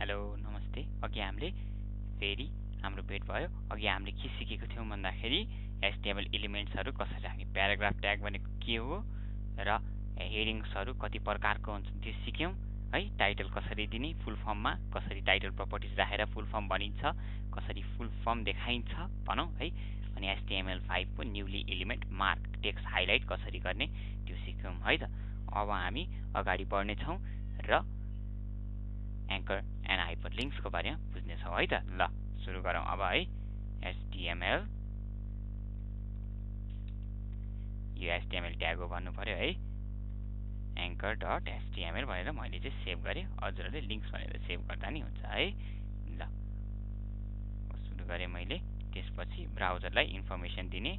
Hello नमस्ते। अघि हामीले फेरि हाम्रो भेट भयो। अघि हामीले के सिकेको थियौँ भन्दाखेरि एचटीएमएल एलिमेन्ट्सहरू कसरी राख्ने, प्याराग्राफ ट्याग भनेको के हो र हेडिङ्सहरू कति प्रकारको हुन्छन् त्यो सिक्यौँ है। टाइटल कसरी दिने, फुल फर्ममा कसरी टाइटल प्रपर्टिज राखेर फुल फर्म बनिन्छ, कसरी फुल फर्म देखाइन्छ भनौँ है। अनि HTML5 को newly element mark text highlight कसरी गर्ने त्यो सिक्यौँ है त। अब हामी अगाडि बढ्नेछौँ र एंकर एन्ड हाइपरलिङ्क्स को बारेमा बुझ्नेछौँ है त। ल सुरु गरौँ अब है। HTML यो HTML ट्याग हो भन्नु पर्यो है। एंकर डट HTML भनेर मैले चाहिँ सेभ गरेँ, हजुरहरूले लिङ्क्स भनेर सेभ गर्दा नि हुन्छ है। ल सुरु गरेँ मैले। त्यसपछि ब्राउजरलाई इन्फर्मेसन दिने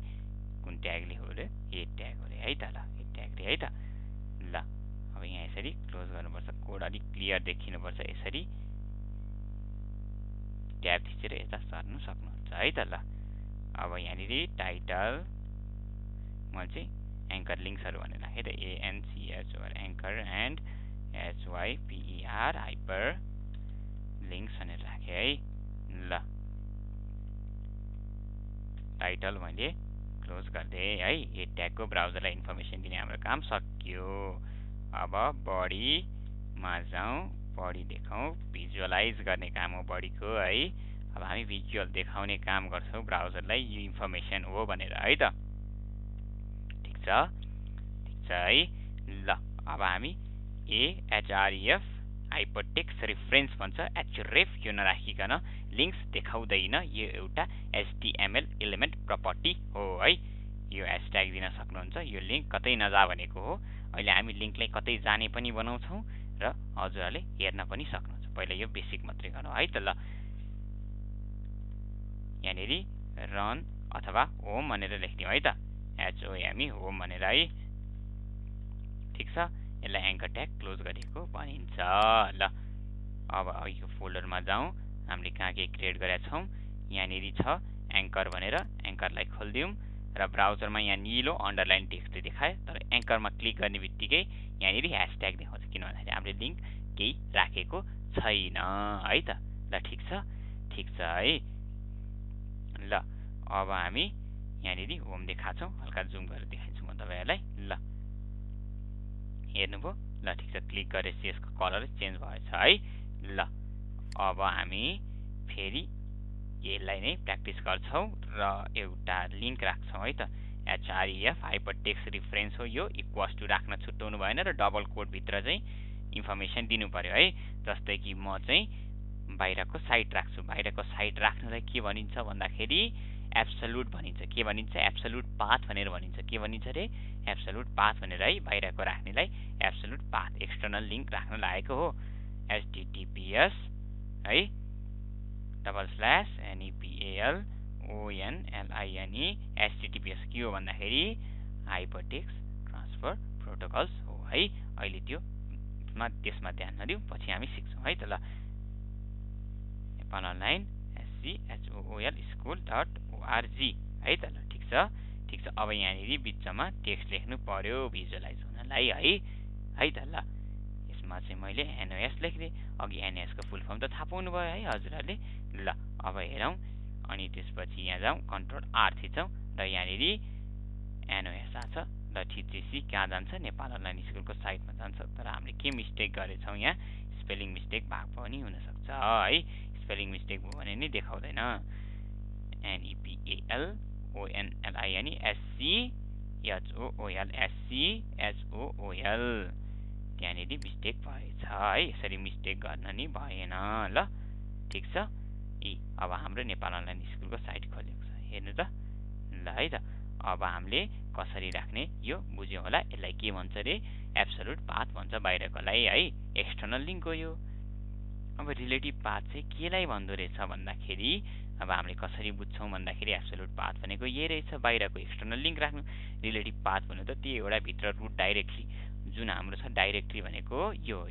कुन ट्यागले हो रे, हेड ट्याग हो रे है त। ल हेड ट्याग रे है त। ल अब यहाँ यसरी क्लोज गर्नुपर्छ, कोड अलिक क्लियर देखिनुपर्छ। यसरी ट्याब थिचेर यता सर्नु सक्नुहुन्छ है त। ल अब यहाँनिर टाइटल मैले चाहिँ एंकर लिङ्क्सहरू भनेर राखेँ त, ANCHR anchor and HYPER hyper links भनेर राखेँ है। ल टाइटल मैले क्लोज गरिदिएँ है। हेड ट्यागको ब्राउजरलाई इन्फर्मेसन दिने हाम्रो काम सकियो। अब बडीमा जाउँ, बडी देखाउँ, भिजुअलाइज गर्ने काम हो बडीको है। अब हामी भिजुअल देखाउने काम गर्छौँ ब्राउजरलाई, यो इन्फर्मेसन हो भनेर है त। ठिक छ है। ल अब हामी AHREF हाइपरटेक्स्ट रेफरेन्स भन्छ, एचरेफ यो नराखिकन लिङ्क्स देखाउँदैन, यो एउटा HTML एलिमेन्ट प्रपर्टी हो है। यो ह्यासट्याग दिन सक्नुहुन्छ, यो लिङ्क कतै नजा भनेको हो। अहिले हामी लिङ्कलाई कतै जाने पनि बनाउँछौँ र हजुरहरूले हेर्न पनि सक्नुहुन्छ। पहिला यो बेसिक मात्रै गरौँ है त। ल यहाँनिर रन अथवा होम भनेर लेखिदिउँ है त, HOME होम भनेर है। ठिक छ, यसलाई एंकर ट्याग क्लोज गरेको भनिन्छ। ल अब यो फोल्डरमा जाउँ, हामीले कहाँ के क्रिएट गरेका छौँ। यहाँनिर छ एंकर भनेर, एंकरलाई खोलिदिउँ र ब्राउजरमा यहाँ निलो अन्डरलाइन टेक्स्ट देखायो, तर एंकरमा क्लिक गर्ने बित्तिकै यहाँनिर ह्यासट्याग देखाउँछ, किन भन्दाखेरि हामीले लिङ्क केही राखेको छैन है त। ल ठिक छ है। ल अब हामी यहाँनिर होम देखाएको छौँ, हल्का जुम गरेर देखाइदिन्छु म तपाईँहरूलाई। ल हेर्नुभयो। ल ठिक छ, क्लिक गरेपछि यसको कलर चेन्ज भएछ है। ल अब हामी फेरि यसलाई नै प्र्याक्टिस गर्छौँ र एउटा लिङ्क राख्छौँ है त। HREF हाइपरटेक्स्ट रेफरेन्स हो यो, इक्वल्स टु राख्न छुट्याउनु भएन र डबल कोडभित्र चाहिँ इन्फर्मेसन दिनु पर्यो है। जस्तै कि म चाहिँ बाहिरको साइट राख्छु, बाहिरको साइट राख्नुलाई के भनिन्छ भन्दाखेरि एब्सोल्युट भनिन्छ। के भनिन्छ? एब्सोल्युट पाथ भनेर भनिन्छ। के भनिन्छ रे? एब्सोल्युट पाथ भनेर है। बाहिरको राख्नेलाई एब्सोल्युट पाथ, एक्सटर्नल लिङ्क राख्न लागेको हो। HTTPS है /NEPALONLINE HTTPS के हो भन्दाखेरि हाइपरटेक्स्ट ट्रान्सफर प्रोटोकल्स हो है। अहिले त्यसमा ध्यान नदिउँ, पछि हामी सिक्छौँ है त। ल नेपाल अनलाइन SCHOOL school.org है त। ल ठिक छ। अब यहाँनिर बिचमा टेक्स्ट लेख्नु पर्यो भिजुअलाइज हुनलाई है त। ल यसमा चाहिँ मैले NOS लेखिदिएँ। अघि NOS को फुल फर्म त थाहा पाउनु भयो है हजुरहरूले। ल अब हेरौँ, अनि त्यसपछि यहाँ जाउँ, कन्ट्रोल R थिचौँ र यहाँनिर NOS आछ। ल थिचेपछि कहाँ जान्छ? नेपाल अनलाइन स्कुलको साइटमा जान्छ। तर हामीले के मिस्टेक गरेछौँ, यहाँ स्पेलिङ मिस्टेक भएको पनि हुनसक्छ है। स्पेलिङ मिस्टेक भयो भने नि देखाउँदैन। NEPALONLINE SCHOOL त्यहाँनिर मिस्टेक भएछ है। यसरी मिस्टेक गर्न नि भएन। ल ठिक छ। अब हाम्रो नेपाल अनलाइन स्कुलको साइट खोलेको छ, हेर्नु त। ल है त। अब हामीले कसरी राख्ने यो बुझ्यौँ होला। यसलाई के भन्छ रे? एब्सोल्युट पाथ भन्छ बाहिरकोलाई है। एक्सटर्नल लिङ्क हो यो। अब रिलेटिभ पाथ चाहिँ केलाई भन्दो रहेछ भन्दाखेरि, अब हामीले कसरी बुझ्छौँ भन्दाखेरि एब्सोल्युट पाथ भनेको यही रहेछ, बाहिरको एक्सटर्नल लिङ्क राख्नु। रिलेटिभ पाथ भन्नु त त्यो एउटा भित्र रुट डाइरेक्टली जुन हाम्रो छ, डाइरेक्टरी भनेको यो हो।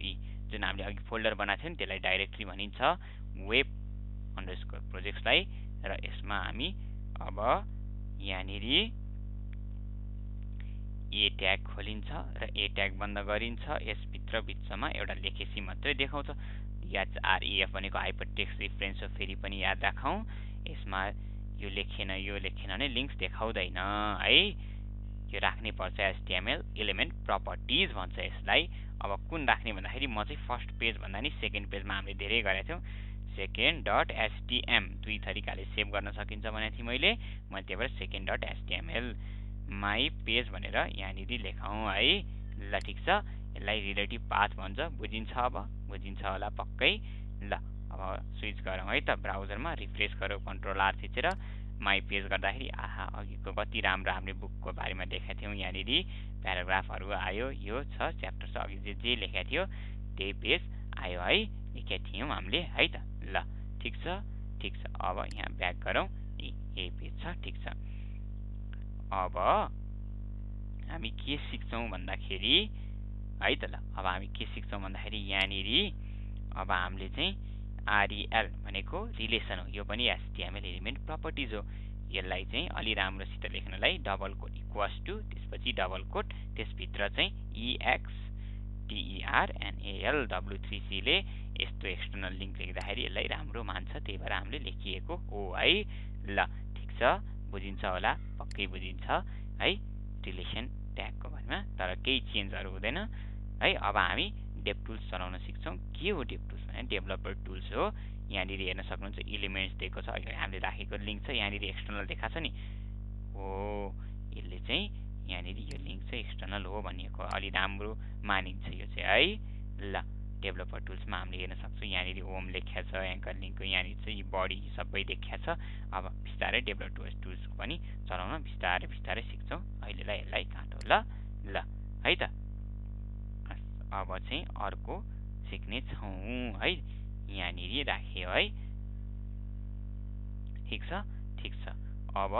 जुन हामीले अघि फोल्डर बनाएको थियो नि त्यसलाई डाइरेक्टरी भनिन्छ, वेब अन्डरस्कोर प्रोजेक्ट्सलाई। र यसमा हामी अब यहाँनिर ए ट्याग खोलिन्छ र ए ट्याग बन्द गरिन्छ। यसभित्र बिचमा एउटा लेखेसी मात्रै देखाउँछ। HREF भनेको हाइपरटेक्स्ट रिफरेन्स हो, फेरि पनि याद राखौँ। यसमा यो लेखेन भने लिङ्क्स देखाउँदैन है। यो राख्नै पर्छ HTML एलिमेन्ट प्रपर्टिज भन्छ यसलाई। अब कुन राख्ने भन्दाखेरि म चाहिँ फर्स्ट पेज भन्दा नि सेकेन्ड पेजमा हामीले धेरै गरेका थियौँ। second.htm दुई तरिकाले सेभ गर्न सकिन्छ भनेको थिएँ मैले त्यही भएर second.html माई पेज भनेर यहाँनिर लेखौँ है। ल ठिक छ, यसलाई रिलेटिभ पाथ भन्छ। बुझिन्छ? अब बुझिन्छ होला पक्कै। ल अब स्विच गरौँ है त ब्राउजरमा, रिफ्रेस गरौँ Ctrl+R थिचेर माई पेज गर्दाखेरि आहा अघिको कति राम्रो हामीले बुकको बारेमा लेखेका थियौँ। यहाँनिर प्याराग्राफहरू आयो, यो छ च्याप्टर छ, अघि जे लेखेका थियो त्यही पेज आयो है, लेखेका थियौँ हामीले है त। ल ठिक छ ठिक छ। अब यहाँ ब्याक गरौँ, यही पेज छ। ठिक छ, अब हामी के सिक्छौँ भन्दाखेरि है त। ल अब हामी के सिक्छौँ भन्दाखेरि यहाँनिर अब हामीले चाहिँ REL भनेको रिलेसन हो, यो पनि HTML एलिमेन्ट प्रपर्टिज हो। यसलाई चाहिँ अलि राम्रोसित लेख्नलाई डबल कोट इक्वल्स टु, त्यसपछि डबल कोट, त्यसभित्र चाहिँ EXTERNALW3C ले यस्तो एक्सटर्नल लिङ्क लेख्दाखेरि यसलाई राम्रो मान्छ, त्यही भएर हामीले लेखिएको हो है। ल ठिक छ, बुझिन्छ होला पक्कै बुझिन्छ है रिलेसन ट्यागको बारेमा, तर केही चेन्जहरू हुँदैन है। अब हामी डेभटुल्स चलाउन सिक्छौँ। के हो डेभटुल्स भने डेभलपर टुल्स हो। यहाँनिर हेर्न सक्नुहुन्छ इलिमेन्ट्स दिएको छ, हामीले राखेको लिङ्क छ, यहाँनिर एक्सटर्नल देखाएको छ नि हो, यसले चाहिँ यहाँनिर यो लिङ्क चाहिँ एक्सटर्नल हो भनिएको अलि राम्रो मानिन्छ यो चाहिँ है। ल डेभलपर टुल्समा हामीले हेर्न सक्छौँ यहाँनिर होम लेख्या छ, एङ्कर लिङ्कको यहाँनिर चाहिँ बडी सबै देखिया छ। अब बिस्तारै डेभलपर टुल्सको पनि चलाउन बिस्तारै सिक्छौँ। अहिलेलाई यसलाई काटौँ ल है त। अब चाहिँ अर्को सिक्ने छौँ है, यहाँनिर राख्यो है। ठिक छ ठिक छ। अब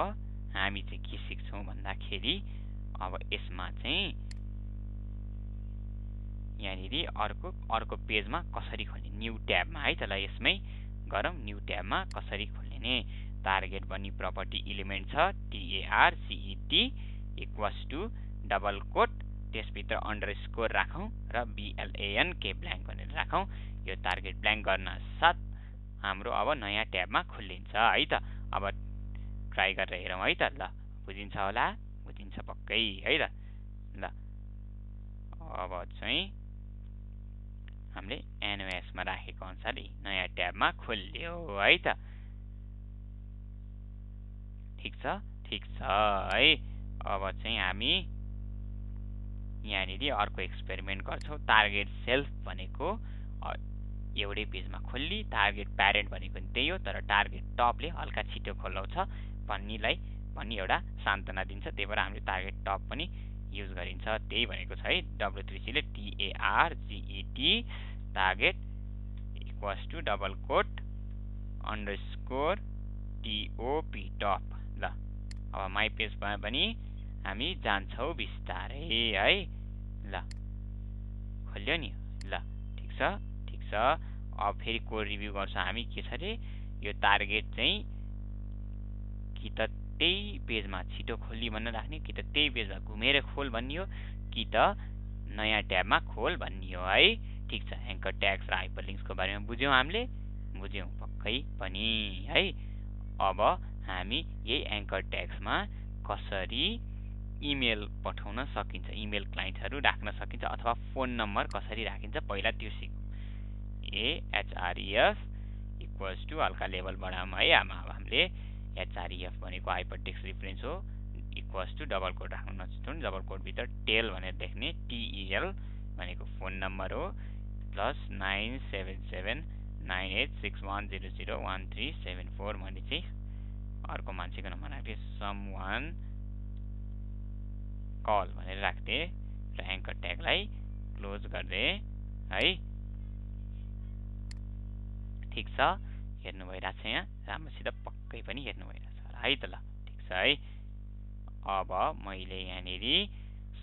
हामी चाहिँ के सिक्छौँ भन्दाखेरि अब यसमा चाहिँ यहाँनिर अर्को पेजमा कसरी खोल्ने, न्यू ट्याबमा है त। ल यसमै गरौँ, न्यू ट्याबमा कसरी खोल्ने। टार्गेट भन्ने प्रपर्टी इलिमेन्ट छ, TARGET equals to double quote, त्यसभित्र अन्डरस्कोर राखौँ र BLANK ब्ल्याङ्क भनेर राखौँ। यो टार्गेट ब्ल्याङ्क गर्न साथ हाम्रो अब नयाँ ट्याबमा खुलिन्छ है त। अब ट्राई गरेर हेरौँ है त। ल बुझिन्छ होला, बुझिन्छ पक्कै है त। ल अब चाहिँ हामीले NOS मा राखेको अनुसार नयाँ ट्याबमा खोल्यो है त। ठिक छ है। अब चाहिँ हामी यहाँनिर अर्को एक्सपेरिमेन्ट गर्छौँ। टार्गेट सेल्फ भनेको एउटै पेजमा खोल्ली, टार्गेट प्यारेन्ट भनेको नि त्यही हो, तर टार्गेट टपले हल्का छिटो खोलाउँछ भन्ने एउटा सान्त्वना दिन्छ, त्यही भएर हामीले टार्गेट टप पनि युज गरिन्छ। त्यही भनेको छ है W3C ले TARGET target equals to double quote underscore TOP top. ल अब माई पेजमा पनि हामी जान्छौँ बिस्तारै है। ल खोल्यो नि। ल ठिक छ। अब फेरि कोड रिभ्यू गर्छौँ हामी। के छ अरे यो टार्गेट चाहिँ कि त त्यही पेजमा छिटो खोल्ली भन्न राख्ने, कि त त्यही पेजमा घुमेर खोल भन्ने हो, कि त नयाँ ट्याबमा खोल भन्ने हो है। ठिक छ, एङ्कर ट्याग्स र हाइपरलिङ्क्सको बारेमा बुझ्यौँ हामीले, बुझ्यौँ पक्कै पनि है। अब हामी यही एङ्कर ट्याग्समा कसरी इमेल पठाउन सकिन्छ, इमेल क्लाइन्टहरू राख्न सकिन्छ, अथवा फोन नम्बर कसरी राखिन्छ पहिला त्यो सिकौँ। HREF इक्वल्स टु हल्का लेभल बढाउँ है। अब हामीले HREF भनेको हाइपरटेक्स्ट रिफरेन्स हो, इक्वल्स टु डबल कोट राख्नु नछुट्याउनु, डबल कोटभित्र टेल भनेर लेख्ने, TEL भनेको फोन नम्बर हो, प्लस 97709861001374 भने चाहिँ अर्को मान्छेको नम्बर राख्थे, समवान कल भनेर राख्थे र एङ्कर ट्यागलाई क्लोज गर्दै है। ठिक छ, हेर्नु भइरहेको छ यहाँ राम्रोसित पक्कै पनि हेर्नु भइरहेको छ है त। ल ठिक छ है। अब मैले यहाँनिर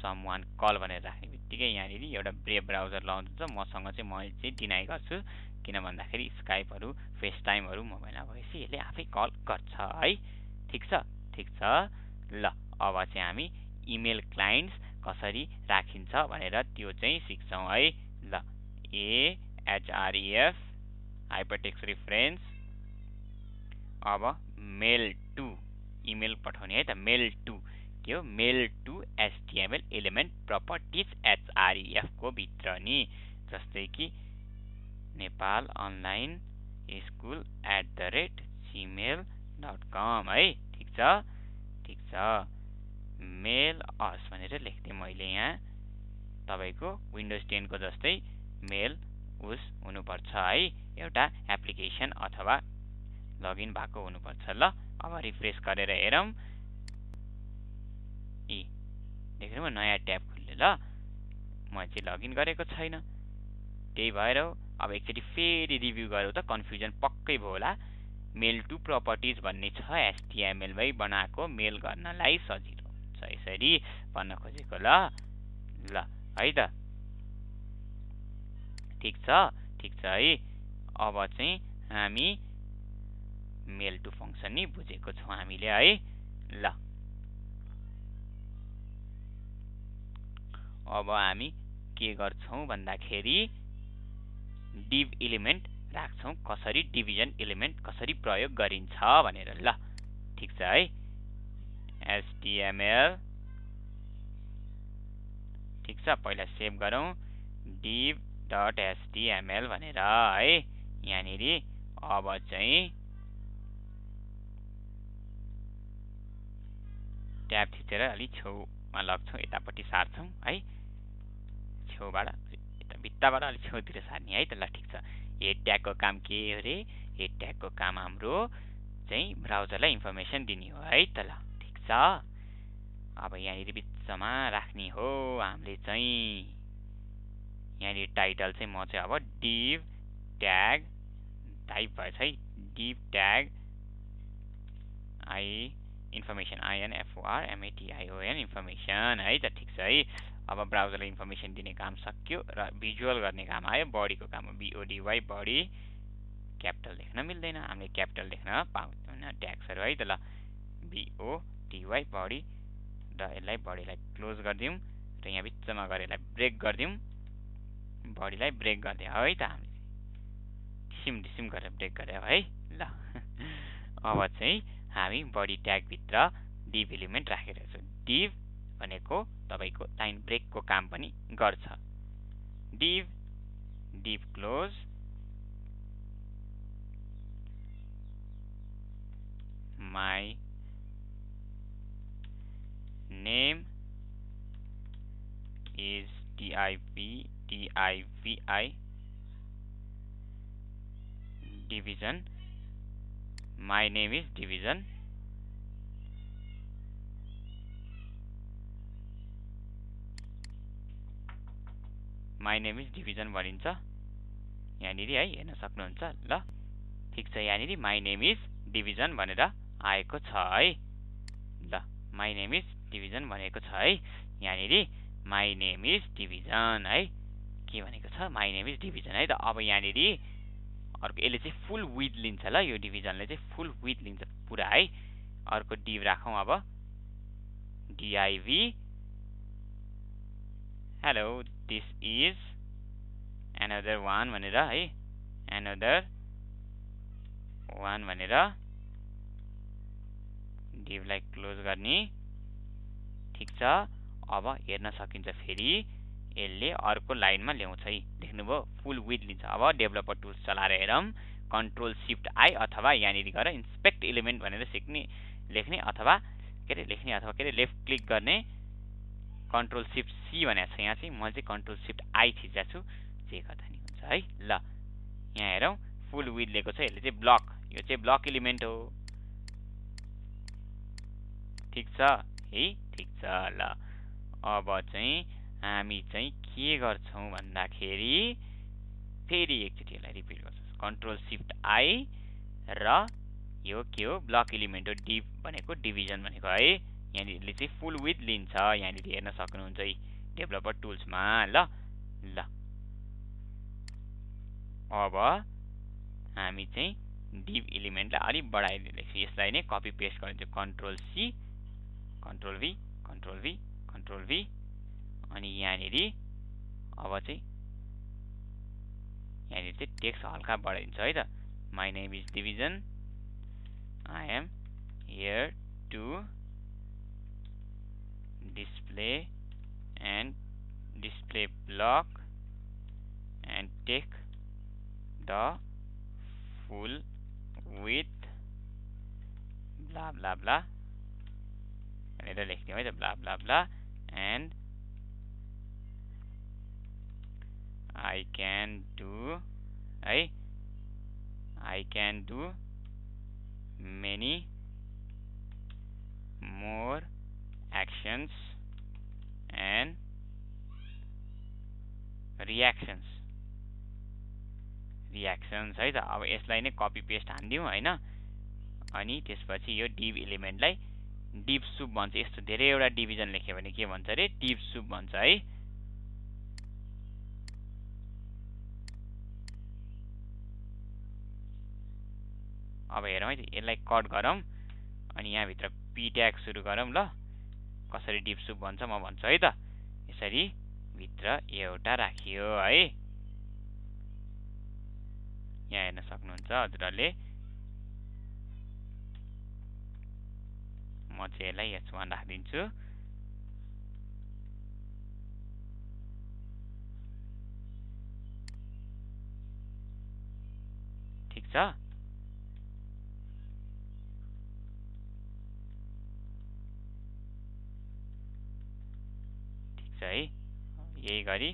समवान कल भनेर राख्ने बित्तिकै यहाँनिर एउटा ब्रेभ ब्राउजर लाउँछ, मसँग चाहिँ म चाहिँ डिनाइ गर्छु, किन भन्दाखेरि स्काइपहरू फेसटाइमहरू मोबाइलमा भएपछि यसले आफै कल गर्छ है। ठिक छ। ल अब चाहिँ हामी इमेल क्लाइन्ट्स कसरी राखिन्छ भनेर त्यो चाहिँ सिक्छौँ है। ल HREF हाइपरटेक्स्ट रेफरेन्स अब मेल टु इमेल पठाउने है त मेल टु के हो mailto HTML element properties HREF को भित्र नि जस्तै कि नेपाल अनलाइन स्कुल @gmail.com है ठीक छ मेल अस भनेर लेख्दै मैले यहाँ तपाईको विन्डोज 10 को जस्तै मेल उस हुनुपर्छ है एउटा एप्लिकेसन अथवा लगइन भएको हुनुपर्छ ल अब रिफ्रेश गरेर हेरौं देख्नुभयो नयाँ ट्याब खुल्यो ल म चाहिँ लगइन गरेको छैन त्यही भएर अब एकचोटी फेरि रिभ्यु गरौँ त कन्फ्युजन पक्कै भयो होला मेल टु प्रपर्टिज भन्ने छ HTML मै बनाएको मेल गर्नलाई सजिलो हुन्छ यसरी भन्न खोजेको ल है त ठीक छ है अब चाहिँ हामी मेल टु फंक्सन नि बुझेको छौं हामीले है ल अब हामी के गर्छौं भन्दाखेरि div एलिमेन्ट राख्छौं कसरी डिभिजन एलिमेन्ट कसरी प्रयोग गरिन्छ भनेर ल ठीक छ है HTML ठीक छ पहिला सेभ गरौं div.html भनेर है यहाँनेरि अब चाहिँ ट्याब थिचेर अलि छेउमा लग्छौं यतापट्टि सार्छौं है छेउबाट यता भित्ताबाट अलि छेउतिर सार्ने है त ल ठीक छ हेड ट्यागको काम के हो रे हेड ट्यागको काम हाम्रो चाहिँ ब्राउजरलाई इन्फर्मेसन दिने हो है त ल ठीक छ अब यहाँनिर बिचमा राख्ने हो हामीले चाहिँ यहाँनिर टाइटल चाहिँ म चाहिँ अब div ट्याग टाइप भएछ है div tag information INFORMATION information है त ठीक छ है अब ब्राउजरले इन्फर्मेसन दिने काम सक्यो र भिजुअल गर्ने काम आयो बडीको काम हो BODY बडी क्यापिटल लेख्न मिल्दैन हामीले क्यापिटल लेख्न पाउँदैन ट्याग्सहरु है त ल BODY बडी र यसलाई बडीलाई क्लोज गर्दियौं र यहाँ बिचमा गएर यसलाई ब्रेक गर्दियौं बडीलाई ब्रेक गर्दै है त हामीले डिसिम गरेर ब्रेक गरे है ल अब चाहिँ हामी बडी ट्याग भित्र div एलिमेन्ट राखेका छौं div भनेको तपाईको लाइन ब्रेकको काम पनि गर्छ div close my name is divi division my name is division my name is division भनिन्छ यहाँनिर है हेर्न सक्नुहुन्छ ल ठीक छ यहाँनिर my name is division भनेर आएको छ है ल my name is division भनेको छ है यहाँनिर my name is division है के भनेको छ my name is division है त अब यहाँनिर अर्को यसले चाहिँ फुल विड्थ लिन्छ ल यो डिभिजनले चाहिँ फुल विड्थ लिन्छ पुरा है अर्को div राखौं अब div hello this is another one भनेर है another one भनेर div लाई क्लोज गर्ने ठीक छ अब हेर्न सकिन्छ फेरि यसले अर्को लाइनमा ल्याउँछ है देख्नुभयो फुल विड्थ लिन्छ अब डेभलपर टुल्स चलाएर हेरौं कन्ट्रोल शिफ्ट आई अथवा यहाँनिर गएर इन्स्पेक्ट एलिमेन्ट भनेर लेख्ने अथवा के रे लेफ्ट क्लिक गर्ने कन्ट्रोल शिफ्ट सी भनेको छ यहाँ चाहिँ म चाहिँ कन्ट्रोल शिफ्ट आई थिच्दा छु जे गर्दा नि हुन्छ है ल यहाँ हेरौं फुल विड्थ लिएको छ यसले चाहिँ ब्लक यो चाहिँ ब्लक एलिमेन्ट हो ठीक छ है ठीक छ ल अब चाहिँ हामी चाहिँ के गर्छौं भन्दाखेरि फेरि एकचोटी यसलाई रिपिट गर्छौं कन्ट्रोल शिफ्ट आई र यो के हो ब्लक एलिमेन्ट हो div भनेको डिभिजन भनेको है यहाँनिर चाहिँ फुल विड्थ लिन्छ यहाँनिर हेर्न सक्नुहुन्छ है डेभलपर टुल्समा ल अब हामी चाहिँ div एलिमेन्टलाई अलि बढाइदिँदैछु यसलाई नै कपी पेस्ट गरिदिन्छु कन्ट्रोल सी कन्ट्रोल भी अनि यहाँनिर अब चाहिँ यहाँनिर चाहिँ टेक्स्ट हल्का बढाइदिन्छ है त। My name is division, I am here to display and display block and take the full width blah blah blah भनेर लेख्दियौ है त, blah blah blah and I can do है, I can do many more actions and reactions है त। अब यसलाई नै copy paste हान्दियौ हैन। अनि त्यसपछि यो div एलिमेन्टलाई div soup भन्छ। यस्तो धेरैवटा डिभिजन लेख्यो भने के भन्छ रे, div soup भन्छ है। अब हेरौँ है त, यसलाई कट गरौँ अनि यहाँ भित्र p ट्याग सुरु गरौँ ल। कसरी div soup भन्छ म भन्छु है त। यसरी भित्र एउटा राखियो है, यहाँ हेर्न सक्नुहुन्छ हजुरहरूले। म चाहिँ यसलाई h1 राखिदिन्छु। ठिक छ। ठिक छ है, यही गरी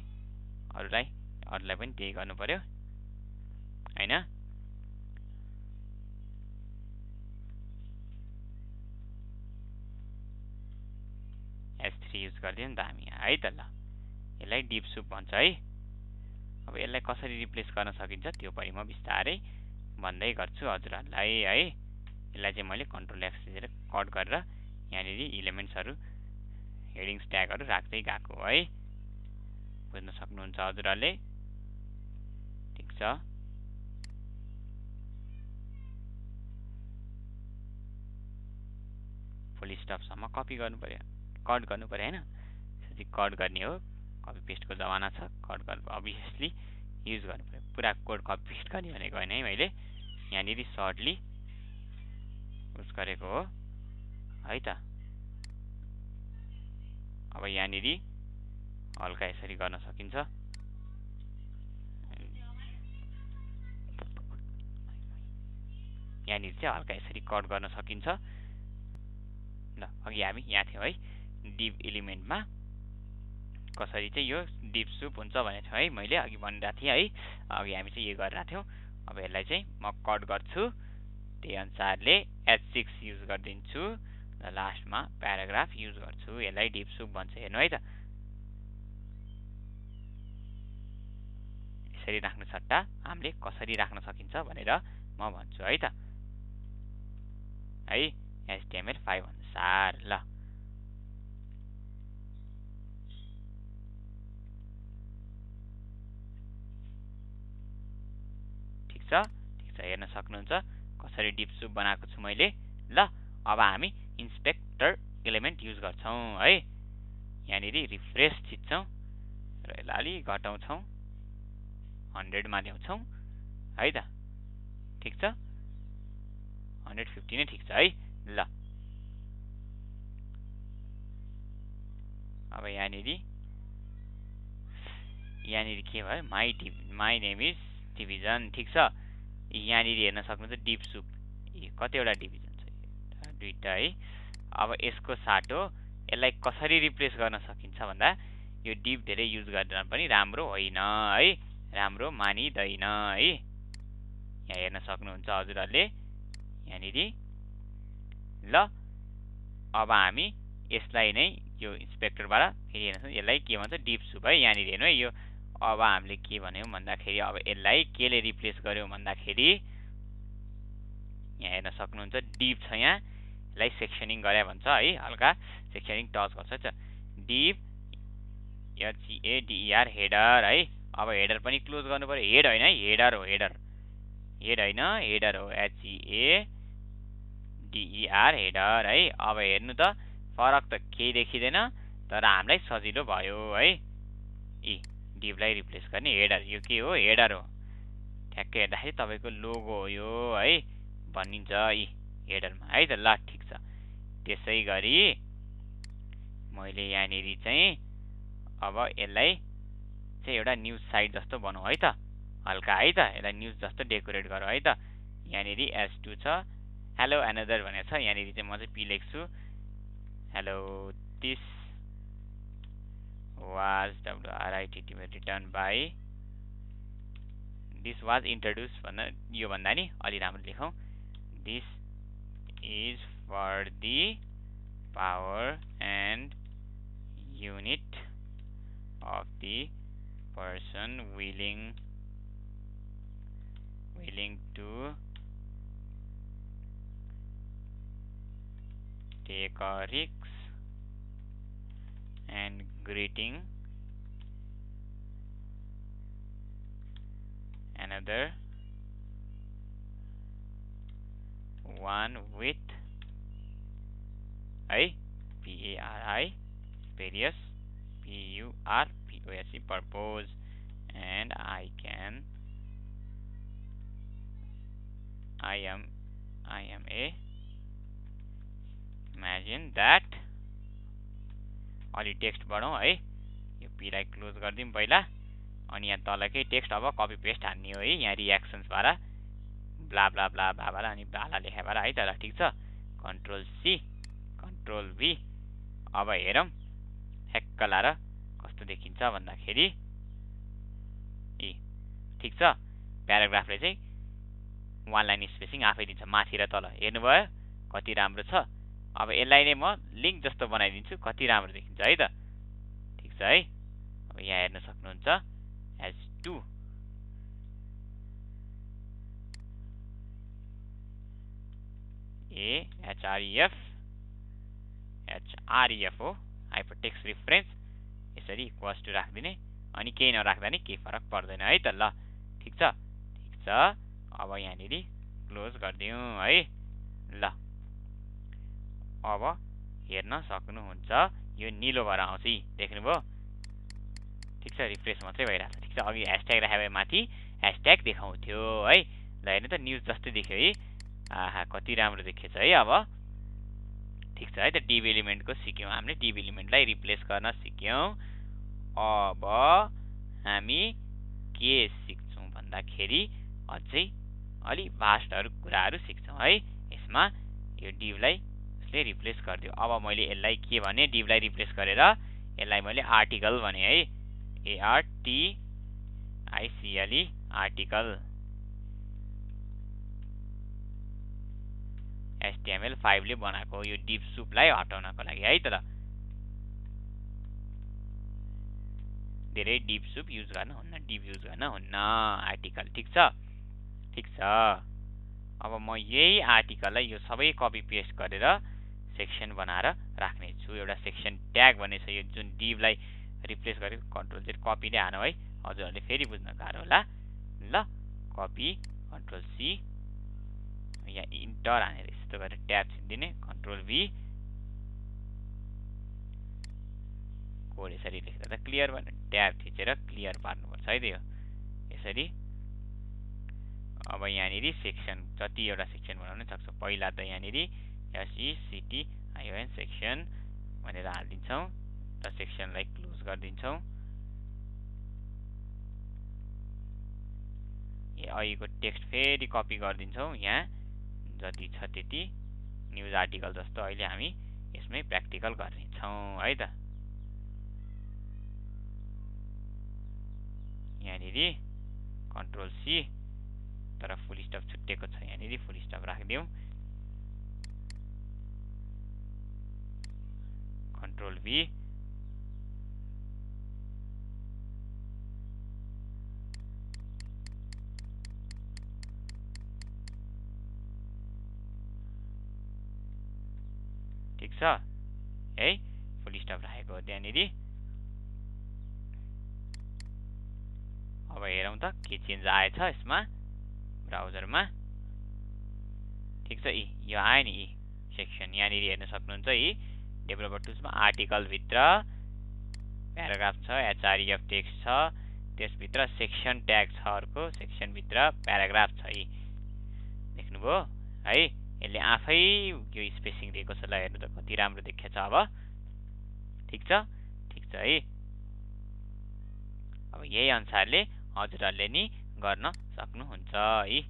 अरूलाई पनि त्यही गर्नु पर्यो हैन। S3 युज गर्दियौ नि त हामी है त ल। यसलाई div soup भन्छ है। अब यसलाई कसरी रिप्लेस गर्न सकिन्छ त्यो पनि म बिस्तारै भन्दै गर्छु हजुरहरूलाई है। यसलाई चाहिँ मैले कन्ट्रोल F दिएर कट गरेर यहाँनिर एलिमेन्ट्सहरु हेडिङ्स ट्यागहरु राख्दै गएको है। बुझ्न सक्नुहुन्छ हजुरहरूले। ठिक छ। फुल स्टप सम्म कपी गर्नु पर्यो, कट गर्नु पर्यो हैन। त्यसपछि कट गर्ने हो, कपी पेस्टको जमाना छ। कट गर्नु अभियसली युज गर्नु पर्यो। पुरा कोड कपी पेस्ट गर्ने भनेको हैन है मैले। यहाँनिर सर्टली युज गरेको हो है त। अब यहाँनिर हल्का यसरी गर्न सकिन्छ। यहाँनिर चाहिँ हल्का यसरी कट गर्न सकिन्छ ल। अघि हामी यहाँ थियौं है, div एलिमेन्टमा कसरी चाहिँ यो div soup हुन्छ भनेको है, मैले अघि भनिरहेको थिएँ है। अघि हामी चाहिँ यो गरिरहेको थियौं। अब यसलाई चाहिँ म कट गर्छु, त्यही अनुसारले h6 युज गरिदिन्छु र लास्टमा प्याराग्राफ युज गर्छु। यसलाई div soup भन्छ, हेर्नु है त। यसरी राख्नु सट्टा हामीले कसरी राख्न सकिन्छ भनेर म भन्छु है त है। HTML5 अनुसार ल। ठिक छ। हेर्न सक्नुहुन्छ कसरी div soup बनाएको छु मैले ल। अब हामी इन्सपेक्टर एलिमेन्ट युज गर्छौं है। यहाँनिर रिफ्रेश थिच्छौं र यसलाई अलि घटाउँछौं, 100 मा ल्याउँछौं है त। ठिक छ, 150 नै ठिक छ है ल। अब यहाँनिर के भयो, माई नेम इज डिभिजन। ठिक छ। यहाँनिर हेर्न सक्नुहुन्छ div soup कतिवटा डिभिजन छ, दुईटा है। अब यसको साटो यसलाई कसरी रिप्लेस गर्न सकिन्छ भन्दा यो div धेरै युज गर्न पनि राम्रो होइन है, राम्रो मानिदैन है। यहाँ हेर्न सक्नुहुन्छ हजुरहरूले यहाँनिर ल। अब हामी यसलाई नै यो इन्सपेक्टरबाट फेरि हेर्नुहोस्, यसलाई के भन्छ, div soup है। यहाँनिर हेर्नु है यो। अब हामीले के भन्यौं भन्दाखेरि अब यसलाई केले रिप्लेस गर्यौं भन्दाखेरि यहाँ हेर्न सक्नुहुन्छ div छ यहाँ, यसलाई सेक्सनिङ गरे भन्छ है। हल्का सेक्सनिङ टच गर्छ div HEADER हेडर है। अब हेडर पनि क्लोज गर्नु पर्यो, हेड हैन है, हेडर हो, हेड हैन, हेडर हो, HEADER हेडर है। अब हेर्नु त फरक त केही देखिदैन, तर हामीलाई सजिलो भयो है। div लाई रिप्लेस गर्ने हेडर, यो के हो, हेडर हो। ठ्याक्कै हेर्दाखेरि तपाईको लोगो हो यो है भनिन्छ यी हेडरमा है त। ल ठीक छ। त्यसै गरी मैले यहाँनेरि चाहिँ अब यसलाई चाहिँ एउटा न्यूज साइट जस्तो बनाऊ है त, हल्का है त। यसलाई न्यूज जस्तो डेकोरेट गरौँ है त। यहाँनेरि S2 छ, हेलो अनदर भनेको छ। यहाँनेरि चाहिँ म चाहिँ P लेख्छु, hello this was WRITT written by, this was introduce भन्न यो भन्दा नि अलि राम्रो लेखौँ, this is for the power and unit of the person willing to take a risk and greeting another one with I PARI various PURPOSE purpose, and I am a imagine that अलि text बढाउँ है। यो P लाई close गरिदिउँ पहिला, अनि यहाँ तलकै टेक्स्ट अब कपी पेस्ट हान्ने हो है। यहाँ रियाक्सन्स बारा ब्ला ब्ला ब्ला ब्ला बारा अनि बाला लेखा बारा है त। ल ठीक छ। Control C control V। अब हेरौँ ठ्याक्क लाएर कस्तो देखिन्छ भन्दाखेरि यी ठीक छ। प्याराग्राफले चाहिँ वान लाइन स्पेसिङ आफै दिन्छ माथि र तल, हेर्नुभयो कति राम्रो छ। अब यसलाई नै म लिंक जस्तो बनाइदिन्छु, कति राम्रो देखिन्छ है त। ठीक छ है। अब यहाँ हेर्न सक्नुहुन्छ S2 href हो, हाइपरटेक्स्ट रिफरेन्स। यसरी इक्वल्स टु राख्दिने, अनि केही नराख्दा नि केही फरक पर्दैन है त। ल ठीक छ। ठीक छ। अब यहाँनेरि क्लोज गरिदिउँ है। ल अब हेर्न सक्नुहुन्छ यो निलो भएर आउँछ, देख्नुभयो। ठीक छ। रिफ्रेस मात्रै भइरहेछ। ठीक छ। अघि ह्यासट्याग राखे भए माथि ह्यासट्याग देखाउँथ्यो है। ल हेर्नु त न्यूज जस्तै देख्यो है। आहा कति राम्रो देखिएछ है। अब ठीक छ है त। div एलिमेन्टको सिक्यौँ हामीले, div एलिमेन्टलाई रिप्लेस गर्न सिक्यौँ। अब हामी के सिक्छौँ भन्दाखेरि अझै अलि भास्टहरु कुराहरु सिक्छौँ है। यसमा यो divलाई यसले रिप्लेस गरिदियो। अब मैले यसलाई के भने, divलाई रिप्लेस गरेर यसलाई मैले आर्टिकल भने है, ARTICLE आर्टिकल। HTML5 ले बनाएको यो div soup-लाई हटाउनको लागि है त। ल धेरै div soup युज गर्न हुन्न, div युज गर्न हुन्न, आर्टिकल। ठीक छ। ठीक छ। अब म यही आर्टिकललाई यो सबै कपी पेस्ट गरेर सेक्सन बनाएर राख्ने छु। एउटा सेक्सन ट्याग भन्ने छ, यो जुन divलाई रिप्लेस गरेको कन्ट्रोल Z कपी नै हानौ है। हजुरहरुले फेरि बुझ्न गाह्रो होला। ल कपी कन्ट्रोल C, यहाँ इन्टर हानेर यस्तो गरेर ट्याब छिन्दिने, कन्ट्रोल V, कोड यसरी लेख्दा त क्लियर भने ट्याब थिचेर क्लियर पार्नुपर्छ है त यो यसरी। अब यहाँनेरि सेक्सन जति एउटा सेक्सन बनाउन सक्छ। पहिला त यहाँनेरि SECTION सेक्सन भनेर हाल्दिन्छौँ र सेक्सनलाई क्लोज गरिदिन्छौँ। अहिलेको टेक्स्ट फेरि कपी गरिदिन्छौँ, यहाँ जति छ त्यति न्यूज आर्टिकल जस्तो अहिले हामी यसमै प्र्याक्टिकल गर्नेछौँ है त। यहाँनेरि कन्ट्रोल C, तर फुल स्टप छुट्टेको छ, यहाँनेरि फुल स्टप राखिदिउँ। कन्ट्रोल V, ठीक छ है। फुल स्टप राखेको हो त्यहाँनेरि। अब हेरौँ त के चेन्ज आएछ यसमा ब्राउजरमा। ठीक छ। यो आयो नि सेक्सन, यहाँनेरि हेर्न सक्नुहुन्छ। डेभलपर टुल्समा आर्टिकल भित्र प्याराग्राफ छ, href टेक्स्ट छ, त्यसभित्र सेक्सन ट्याग छ, अर्को सेक्सनभित्र प्याराग्राफ छ है, देख्नुभयो है। यसले आफै यो स्पेसिङ दिएको छ। ल हेर्नु त कति राम्रो देखिएको छ। अब ठिक छ, ठिक छ है। अब यही अनुसारले हजुरहरूले नि गर्न सक्नुहुन्छ है।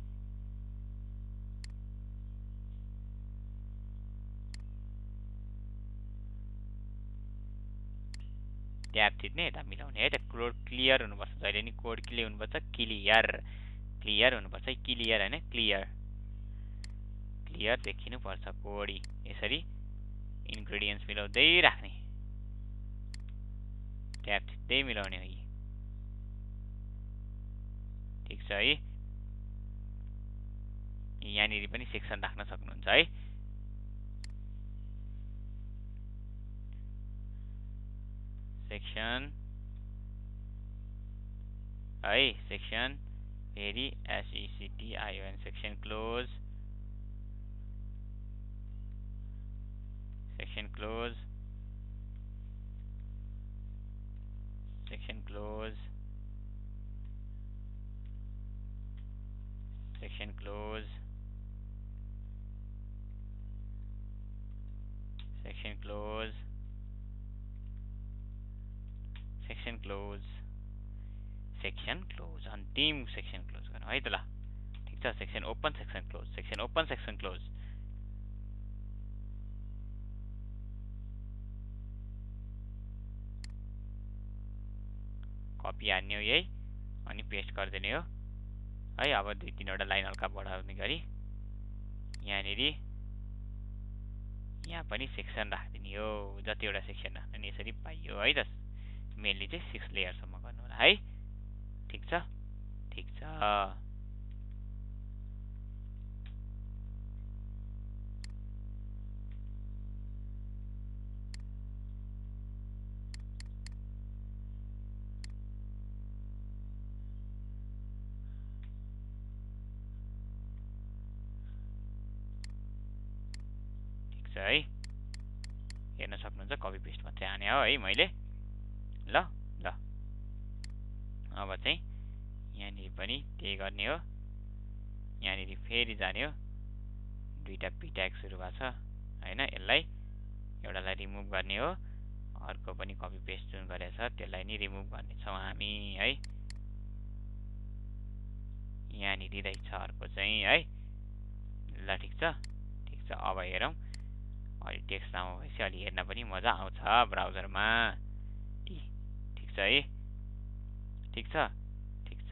ट्याब थिच्ने यता मिलाउने है। त कोड क्लियर हुनुपर्छ, जहिले नि कोड के हुनुपर्छ, क्लियर क्लियर हुनुपर्छ है। क्लियर हैन, क्लियर क्लियर देखिनु पर्छ कोड। यसरी इन्ग्रेडियन्ट्स मिलाउँदै राख्ने, ट्याब थिच्दै मिलाउने है। ठिक छ है। यहाँनिर पनि सेक्सन राख्न सक्नुहुन्छ है। सेक्सन है, सेक्सन फेरि SECTION section close, section close, section close, section close, section close, section close, section close, अन्तिम सेक्सन क्लोज गर्नु है त। ल ठिक छ। Section open, section close, section open, section close. Copy हान्ने हो यही, अनि पेस्ट गरिदिने हो है। अब 2-3 वटा लाइन हल्का बढाउने गरी यहाँनिर यहाँ पनि सेक्सन राखिदिने हो। जतिवटा सेक्सन राख्ने नि यसरी पाइयो है त। मेनली चाहिँ 6 लेयरसम्म गर्नु होला है। ठिक छ, ठिक छ। ठिक छ है। हेर्न सक्नुहुन्छ कपी पेस्ट मात्रै हाने हो है मैले। ल ल अब चाहिँ यहाँनिर पनि त्यही गर्ने हो। यहाँनिर फेरि जाने हो। 2टा पी ट्याग सुरु भएको छ हैन। यसलाई एउटालाई रिमुभ गर्ने हो, अर्को पनि कपी पेस्ट जुन गरेको छ त्यसलाई नि रिमुभ गर्ने छौँ हामी है। यहाँनिर रहेछ अर्को चाहिँ है। ल ठिक छ, ठिक छ। अब हेरौँ, अलि टेक्स्ट लामो भएपछि अलि हेर्न पनि मजा आउँछ ब्राउजरमा। ठिक छ है, ठिक छ, ठिक छ।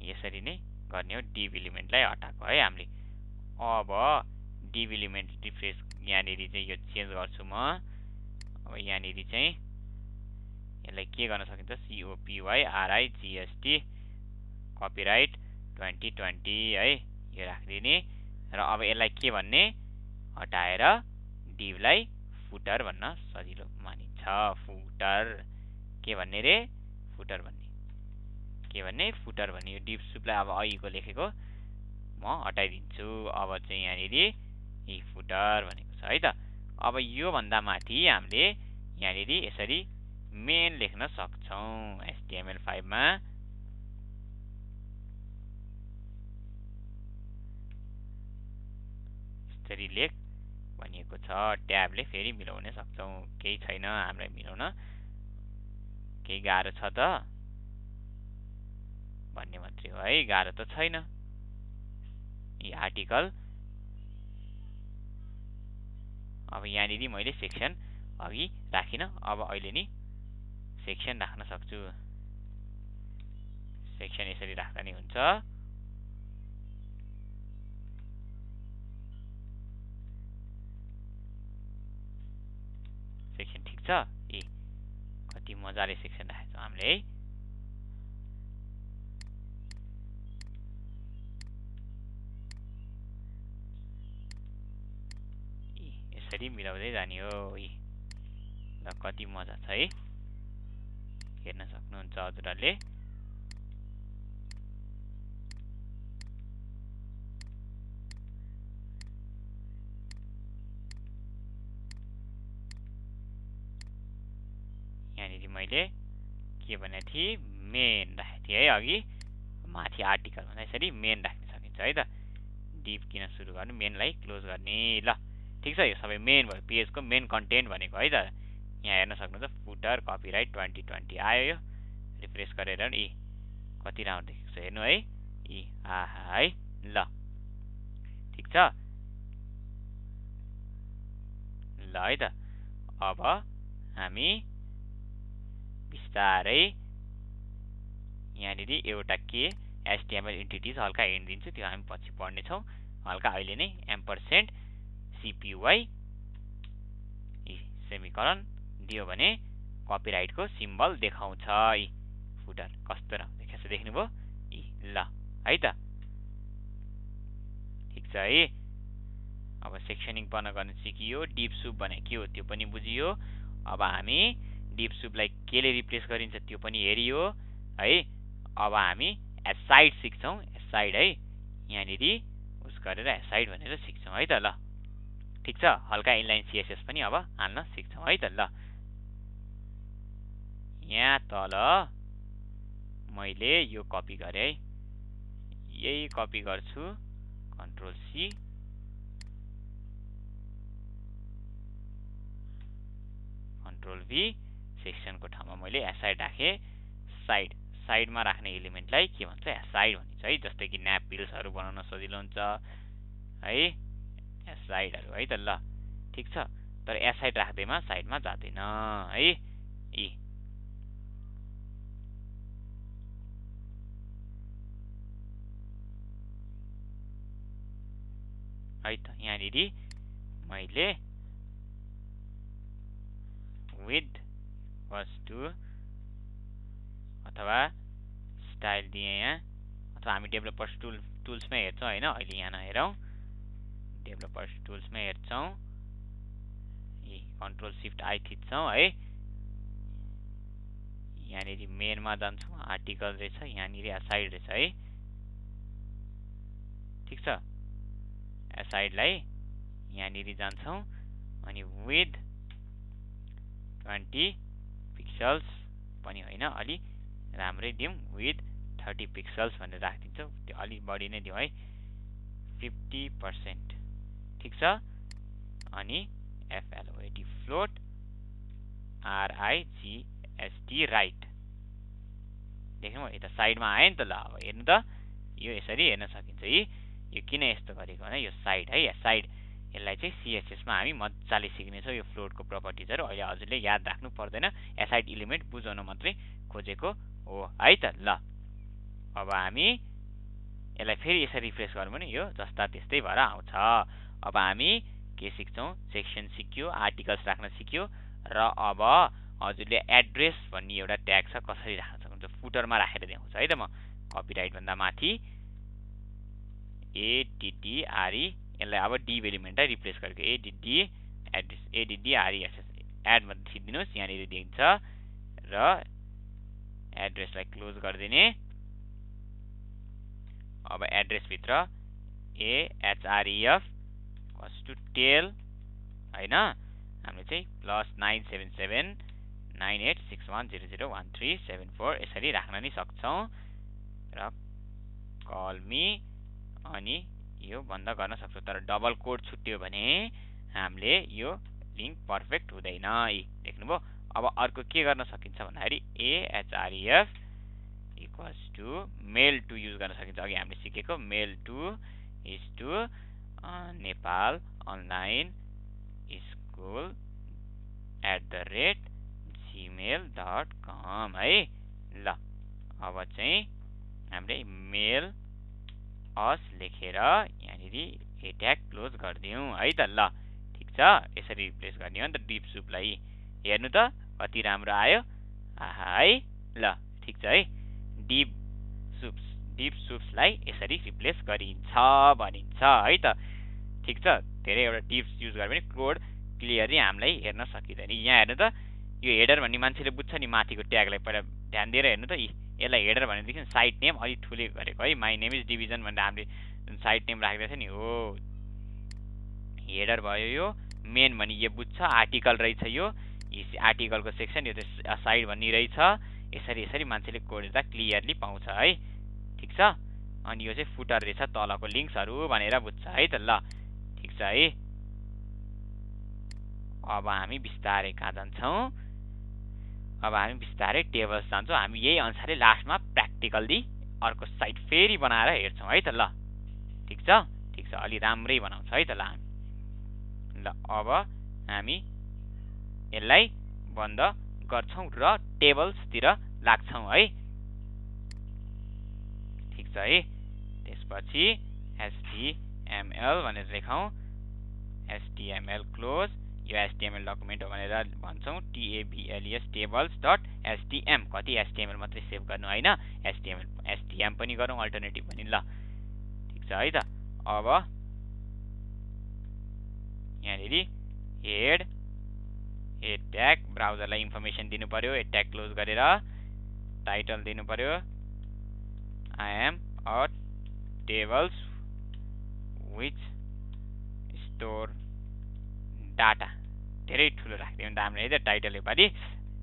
यसरी नै गर्ने हो। डिभ एलिमेन्टलाई हटाएको है हामीले। अब डिभ एलिमेन्ट रिफ्रेस यहाँनिर चाहिँ यो चेन्ज गर्छु म। अब यहाँनिर चाहिँ यसलाई के गर्न सकिन्छ, COPYRIGST कपिराइट 2020 है, यो राखिदिने। र अब यसलाई के भन्ने, हटाएर डिभलाई फुटर भन्न सजिलो मानिन्छ। फुटर के भन्ने रे, फुटर भन्ने, के भन्ने, फुटर भन्ने। यो डिभ सुपलाई अब अघिको लेखेको म हटाइदिन्छु। अब चाहिँ यहाँनिर यी फुटर भनेको छ है त। अब यो भन्दा माथि हामीले यहाँनिर यसरी मेन लेख्न सक्छौँ। HTML5 मा यसरी लेख भनिएको छ। ट्याबले फेरि मिलाउन सक्छौँ, केही छैन हामीलाई मिलाउन। केही गाह्रो छ त भन्ने मात्रै हो है, गाह्रो त छैन। यी आर्टिकल अब यहाँनिर मैले सेक्सन अघि राखिन, अब अहिले नि सेक्सन राख्न सक्छु। सेक्सन यसरी राख्दा नि हुन्छ। सेक्सन ठिक छ। कति मजाले सेक्सन राखेको छौँ हामीले है। यसरी मिलाउँदै जाने हो। ल कति मजा छ है, हेर्न सक्नुहुन्छ हजुरहरूले। मैले के भने थिएँ मेन राखेको थिएँ है अघि माथि आर्टिकल भन्दा यसरी मेन राख्न सकिन्छ है त डिभ किन सुरु गर्ने मेनलाई क्लोज गर्ने ल ठिक छ यो सबै मेन भयो पेजको मेन कन्टेन्ट भनेको है त यहाँ हेर्न सक्नुहुन्छ फुटर कपिराइट 2020 आयो यो रिफ्रेस गरेर यी कति राम्रो देखेको छ हेर्नु है यी आहा है ल ठिक छ ल है त अब हामी बिस्तारै यहाँनिर एउटा के HTML एन्टिटीज हल्का हिन्ट दिन्छु त्यो हामी पछि पढ्नेछौँ हल्का अहिले नै एम्परसेन्ड CPY सेमिकोलन दियो भने कपिराइटको सिम्बल देखाउँछ यी फुटर कस्तो राम्रो देखेको छ देख्नुभयो यी ल है त ठिक छ है अब सेक्सनिङ गर्न सिकियो डिभ सुप भने के हो त्यो पनि बुझियो अब हामी डिभ सुपलाई केले रिप्लेस गरिन्छ त्यो पनि हेरियो है अब हामी एसाइड सिक्छौँ एसाइड है यहाँनिर उस गरेर एसाइड भनेर सिक्छौँ है त ल ठिक छ हल्का इनलाइन CSS पनि अब हाल्न सिक्छौँ है त ल यहाँ तल मैले यो कपी गरेँ यही कपी गर्छु कन्ट्रोल C कन्ट्रोल V सेक्सनको ठाउँमा मैले एसाइड राखेँ साइडमा राख्ने एलिमेन्टलाई के भन्छ एसाइड भनिन्छ है जस्तै कि न्यापपिल्सहरू बनाउन सजिलो हुन्छ है एसाइडहरू है त ल ठिक छ तर एसाइड राख्दैमा साइडमा जाँदैन है यी है त यहाँनिर मैले विथ वाज टु अथवा स्टाइल दिएँ यहाँ अथवा हामी डेभलपर्स टुल्समै हेर्छौँ होइन अहिले यहाँ नहेरौँ डेभलपर्स टुल्समै हेर्छौँ यी कन्ट्रोल सिफ्ट आई थिच्छौँ है यहाँनिर मेनमा जान्छौँ आर्टिकल रहेछ यहाँनिर एसाइड रहेछ है ठिक छ एसाइडलाई यहाँनिर जान्छौँ अनि विथ 20 पिक्सल्स पनि होइन अलि राम्रै दिउँ विथ 30 पिक्सल्स भनेर राखिदिन्छौँ त्यो अलिक बढी नै दिउँ है 50% ठिक छ अनि FLOAT फ्लोट RIGST राइट देख्नु यता साइडमा आयो नि त ल अब हेर्नु त यो यसरी हेर्न सकिन्छ यो किन यस्तो गरेको भने यो साइड है साइड यसलाई चाहिँ CSS मा हामी मजाले सिक्नेछौँ यो फ्लोटको प्रपर्टिजहरू अहिले हजुरले याद राख्नु पर्दैन एसाइड एलिमेन्ट बुझाउन मात्रै खोजेको हो है त ल अब हामी यसलाई फेरि यसरी रिफ्रेस गरौँ भने यो जस्ता त्यस्तै भएर आउँछ अब हामी के सिक्छौँ सेक्सन सिक्यो आर्टिकल्स राख्न सिक्यो र अब हजुरले एड्रेस भन्ने एउटा ट्याग छ कसरी राख्न सक्नुहुन्छ फुटरमा राखेर देखाउँछ है त म कपिराइट भन्दा माथि ADDRE यसलाई अब डिभ एलिमेन्टलाई रिप्लेस गरेको ADD एड्रेस ADDRESS एड मात्र थिच्दिनुहोस् यहाँनिर दिन्छ र एड्रेसलाई क्लोज गरिदिने अब एड्रेस भित्र AHREF कस टु टेल हैन हामीले चाहिँ +977 9861001374 यसरी राख्न नि सक्छौं र कल मी अनि यो बन्द गर्न सक्छौं तर डबल कोड छुट्यो भने हामीले यो लिंक पर्फेक्ट हुँदैन देख्नुभयो अब अर्को के गर्न सकिन्छ भन्दाखेरि AHREF equals to mailto use गर्न सकिन्छ अघि हामीले सिकेको mailto is to Nepal online school @gmail.com है ल अब चाहिँ हामीले मेल अस लेखेर यहाँनिर ए ट्याग क्लोज गरिदिउँ है त ल ठीक छ यसरी रिप्लेस गर्ने हो नि त डिभ सुपलाई हेर्नु त कति राम्रो आयो आहा है ल ठीक छ है डिभ सुप्सलाई यसरी रिप्लेस गरिन्छ भनिन्छ है त ठीक छ धेरै एउटा टिप्स युज गरे पनि कोड क्लियरली हामीलाई हेर्न सकिदैन यहाँ हेर्नु त यो हेडर भन्ने मान्छेले बुझ्छ नि माथिको ट्यागलाई पहिला ध्यान दिएर हेर्नु त यसलाई हेडर भनेदेखि साइट नेम अलि ठुलै गरेको है माई नेम इज डिभिजन भनेर हामीले साइट नेम राखेको छ नि हो हेडर भयो यो मेन भने यो बुझ्छ आर्टिकल रहेछ यो आर्टिकलको सेक्सन, यो चाहिँ साइड भन्ने रहेछ। यसरी मान्छेले कोडेर क्लियरली पाउँछ है। ठिक छ। अनि यो चाहिँ फुटर रहेछ, तलको लिङ्क्सहरू भनेर बुझ्छ है त। ल ठिक छ है। अब हामी बिस्तारै कहाँ जान्छौँ? अब हामी बिस्तारै टेबल्स जान्छौँ। हामी यही अनुसारले लास्टमा प्र्याक्टिकल्ली अर्को साइड फेरि बनाएर हेर्छौँ है त। ल ठिक छ। ठिक छ, अलि राम्रै बनाउँछ है त। ल अब हामी यसलाई बन्द गर्छौँ र टेबल्सतिर लाग्छौँ है। ठिक छ है। त्यसपछि HTML भनेर लेखौँ। HTML close. यो HTML डकुमेन्ट हो भनेर भन्छौँ। TABLES tables.htm। कति HTML मात्रै सेभ गर्नु होइन, HTM पनि गरौँ, अल्टरनेटिभ पनि। ल ठिक छ है त। अब यहाँनिर हेड ट्याग, ब्राउजरलाई इन्फर्मेसन दिनु पर्यो। हेड ट्याग क्लोज गरेर टाइटल दिनु पर्यो, I am a tables which store data। धेरै ठुलो राखिदिउँ त हामीले है त टाइटल। योपालि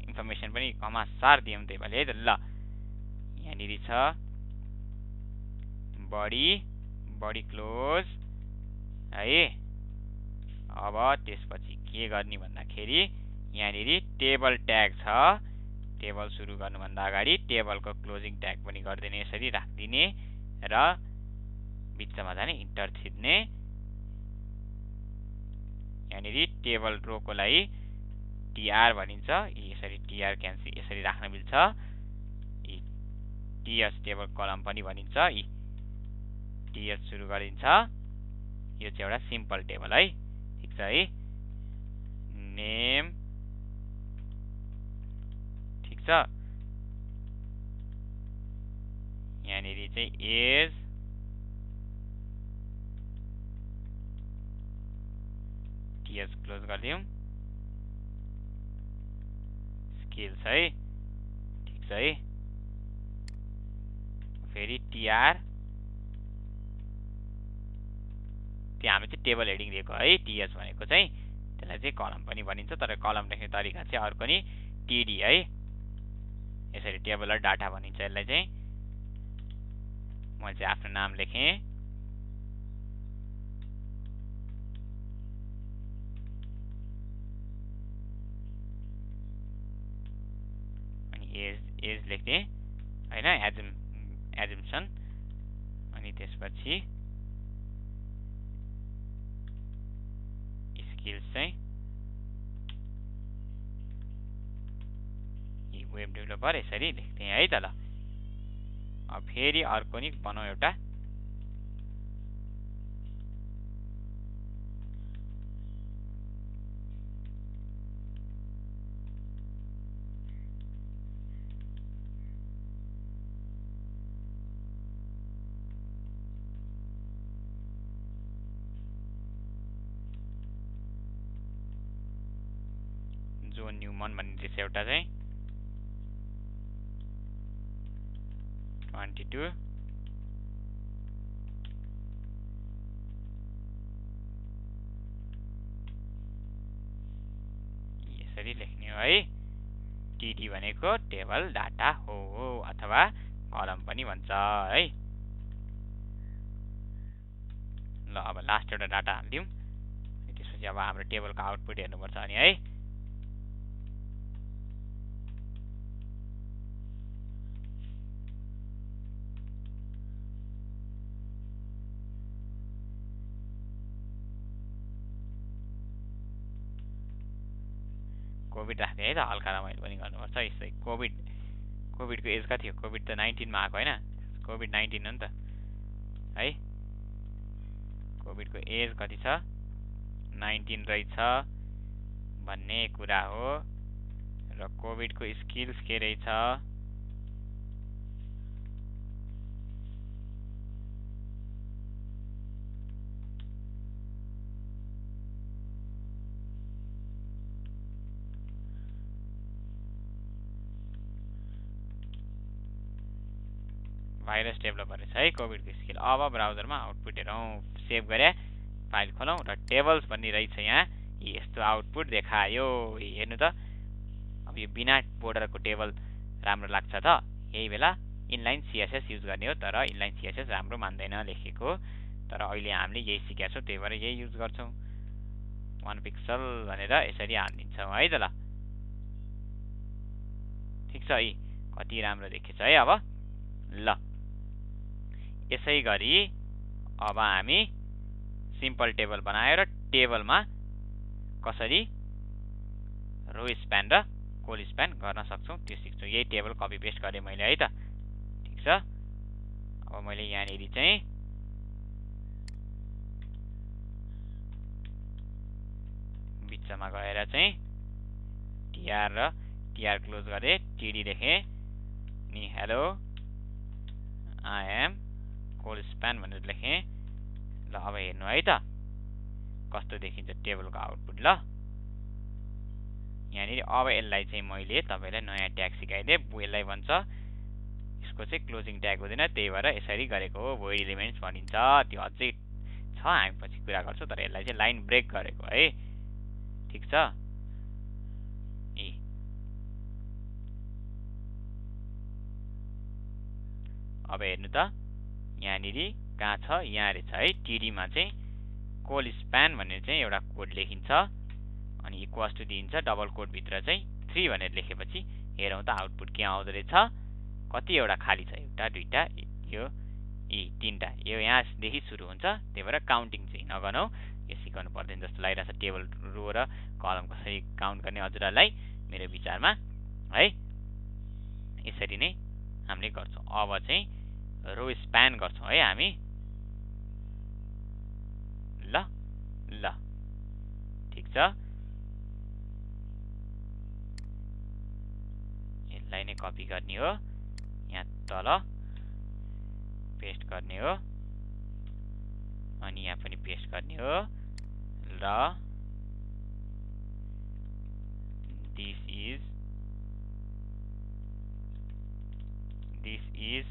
इन्फर्मेसन पनि कमासार दिउँ त्यही पालि है त। ल यहाँनिर छ बडी क्लोज है। अब त्यसपछि के गर्ने भन्दाखेरि यहाँनिर टेबल ट्याग छ। टेबल सुरु गर्नुभन्दा अगाडि टेबलको क्लोजिङ ट्याग पनि गरिदिने, यसरी राखिदिने र बिचमा जाने इन्टर थिच्ने। यहाँनिर टेबल रोको लागि TR भनिन्छ। यसरी TR क्यान्सल यसरी राख्न मिल्छ। TS टेबल कलम पनि भनिन्छ। TS सुरु गरिन्छ। यो चाहिँ एउटा सिम्पल टेबल है। ठिक छ है। नेम। ठिक छ। यहाँनिर चाहिँ एज, TS क्लोज गरिदिउँ। स्किल्स है। ठिक छ है। फेरि TR, त्यहाँ हामी चाहिँ टेबल हेडिङ दिएको है। TS भनेको चाहिँ त्यसलाई चाहिँ कलम पनि भनिन्छ, तर कलम लेख्ने तरिका चाहिँ अर्को नि TD है। यसरी टेबल र डाटा भनिन्छ यसलाई चाहिँ। मैले चाहिँ आफ्नो नाम लेखेँ। अनि एज लेख्ने होइन, एजुम्सन। अनि त्यसपछि स्किल्स चाहिँ वेब डेभलपर, यसरी लेख्थेँ है त। ल अब फेरि अर्को नि बनाऊ एउटा। जोन न्युमन भन्ने रहेछ एउटा चाहिँ। 22 यसरी लेख्ने हो है। TD भनेको टेबल डाटा हो अथवा कलम पनि भन्छ है। ल अब लास्ट एउटा डाटा हालिदिउँ। त्यसपछि अब हाम्रो टेबलको आउटपुट हेर्नुपर्छ अनि है। कोभिड राख्ने है त, हल्का रमाइलो पनि गर्नुपर्छ। यस्तै कोभिडको एज कति हो? कोभिड त 19 मा आएको होइन, कोभिड-19 हो नि त है। कोभिडको एज कति छ? 19 रहेछ भन्ने कुरा हो। र कोभिडको स्किल्स के रहेछ? भाइरस डेभलपर रहेछ है कोभिडको स्किल। अब ब्राउजरमा आउटपुट हेरौँ। सेभ गरे फाइल खोलौँ र टेबल्स भन्ने रहेछ यहाँ। यस्तो आउटपुट देखायो। हेर्नु त, अब यो बिना बोर्डरको टेबल राम्रो लाग्छ त यही बेला इनलाइन CSS युज गर्ने हो तर इनलाइन CSS राम्रो मान्दैन लेखेको तर अहिले हामीले यही सिकेका छौं त्यही भएर यही युज गर्छौं 1 पिक्सल भनेर यसरी हाल्दिन्छौं है त ल ठीक छ है कति राम्रो देखेछ है अब ल यसै गरी अब हामी सिम्पल टेबल बनाएर टेबलमा कसरी रो स्प्यान र कोल स्प्यान गर्न सक्छौं त्यो सिक्छौं यही टेबल कपी पेस्ट गरे मैले है त ठीक छ अब मैले यहाँनेरि चाहिँ बिचमा गएर चाहिँ tr र tr क्लोज गरे td लेखे नि hello I am colspan भनेर लेखे ल अब हेर्नु है त कस्तो देखिन्छ टेबलको आउटपुट ल यहाँनिर अब यसलाई चाहिँ मैले तपाईलाई नयाँ ट्याग सिकाइदिए यसलाई भन्छ यसको चाहिँ क्लोजिङ ट्याग हुँदैन त्यही भएर यसरी गरेको हो void एलिमेन्ट्स भनिन्छ त्यो अझै छ हामी पछि कुरा गर्छौं तर यसलाई चाहिँ लाइन ब्रेक गरेको है ठीक छ अब हेर्नु त यहाँनिर कहाँ छ यहाँ रहेछ है td मा चाहिँ कोल स्प्यान भनेर चाहिँ एउटा कोड लेखिन्छ अनि इक्वल्स टु दिन्छ डबल कोट भित्र चाहिँ 3 भनेर लेखेपछि हेरौं त आउटपुट के आउँदो रहेछ कति एउटा खाली छ एउटा दुईटा यो तीनटा यो यहाँदेखि सुरु हुन्छ त्यही भएर काउन्टिङ चाहिँ नगर्नु यो सिकाउनु पर्दैन जस्तो लागिरहेछ टेबल रो र कलम कसरी काउन्ट गर्ने हजुरहरुलाई मेरो विचारमा है यसरी नै हामीले गर्छौं अब चाहिँ रो स्प्यान गर्छौं है हामी ल ल ठीक छ यसलाई नै कपी गर्ने हो यहाँ तल पेस्ट गर्ने हो अनि यहाँ पनि पेस्ट गर्ने हो र this is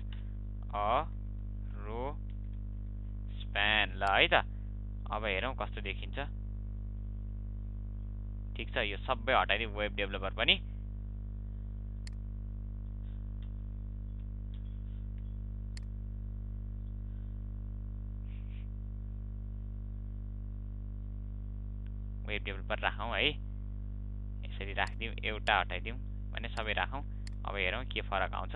a row span ल है त अब हेरौं कस्तो देखिन्छ ठीक छ यो सबै हटाइदिए वेब डेभलपर पनि वेब डेभलपर राखौं है यसरी राख्दियौ एउटा हटाइदियौ भने सबै राखौं अब हेरौं के फरक आउँछ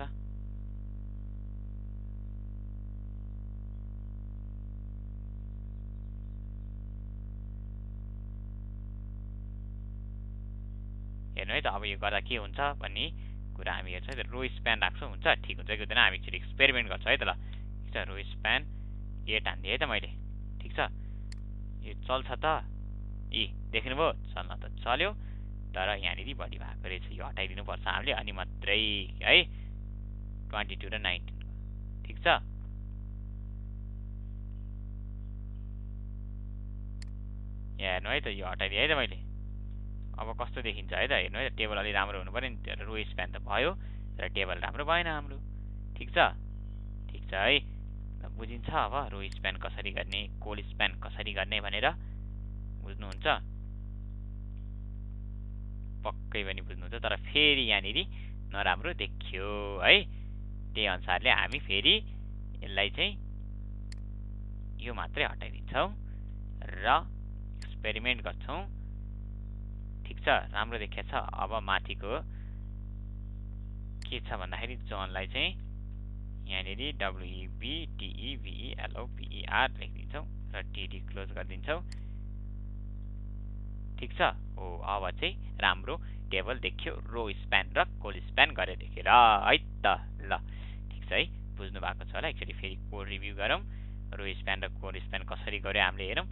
हेर्नु है त अब यो गर्दा के हुन्छ भन्ने कुरा हामी हेर्छौं रो स्प्यान राख्छौं हुन्छ ठीक हुन्छ कि हुँदैन हामी एकचोटी एक्सपेरिमेन्ट गर्छौं है त ल ठीक छ रो स्प्यान 8 हान्दिए है त मैले ठीक छ यो चल्छ त देख्नुभयो चल्न त चल्यो तर यहाँनिर बढी भएको रहेछ यो हटाइदिनु पर्छ हामीले अनि मात्रै है 22 र 19 ठीक छ हेर्नु है त यो हटाइदिए है त मैले अब कस्तो देखिन्छ है त हेर्नु है त टेबल अलि राम्रो हुनु पर्यो नि रो स्प्यान त भयो तर टेबल राम्रो भएन हाम्रो ठीक छ है ल बुझिन्छ अब रो स्प्यान कसरी गर्ने कोल स्प्यान कसरी गर्ने भनेर बुझ्नुहुन्छ पक्कै पनि बुझ्नुहुन्छ तर फेरि यहाँनिर नराम्रो देखियो है त्यही अनुसारले हामी फेरि यसलाई चाहिँ यो मात्रै हटाइदिन्छौं र एक्सपेरिमेन्ट गर्छौं ठीक छ राम्रो देखिएछ अब माथिको के छ भन्दाखेरि जोनलाई चाहिँ यहाँनिर WEBTEVELOPER लेखिदिन्छौं र TD क्लोज गरिदिन्छौं ठीक छ हो अब चाहिँ राम्रो टेबल देखियो रो स्प्यान र कोल स्प्यान गरे देखेर है त ल ठीक छ है बुझ्नु भएको छ होला एकचोटी फेरि कोड रिभ्यु गरौँ रो स्प्यान र कोल स्प्यान कसरी गर्यो हामीले हेरौँ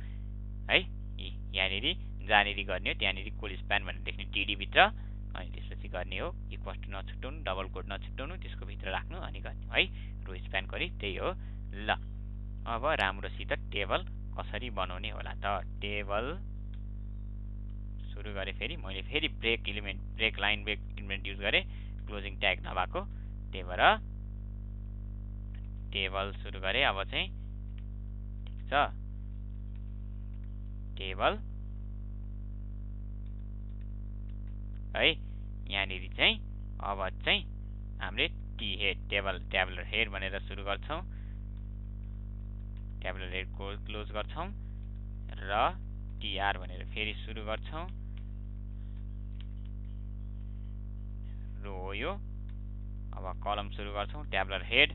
है यहाँनिर जहाँनिर गर्ने हो त्यहाँनिर कोल स्प्यान भनेर लेख्ने TD भित्र अनि त्यसपछि गर्ने हो इक्वल टु नछुटाउनु डबल कोट नछुटाउनु त्यसको भित्र राख्नु अनि गर्ने है रो स्प्यान गरी त्यही हो ल अब राम्रोसित टेबल कसरी बनाउने होला त टेबल सुरु गरे फेरि मैले फेरि break line break element use गरे क्लोजिङ ट्याग नभएको त्यही भएर टेबल सुरु गरे अब चाहिँ ठीक छ टेबल है यहाँनिर चाहिँ अब चाहिँ हामीले टी हेड ट्याबुलर हेड भनेर सुरु गर्छौं, ट्याबुलर हेड क्लोज गर्छौं र टीआर भनेर फेरि सुरु गर्छौं। रो हो यो। अब कलम सुरु गर्छौं, ट्याबुलर हेड,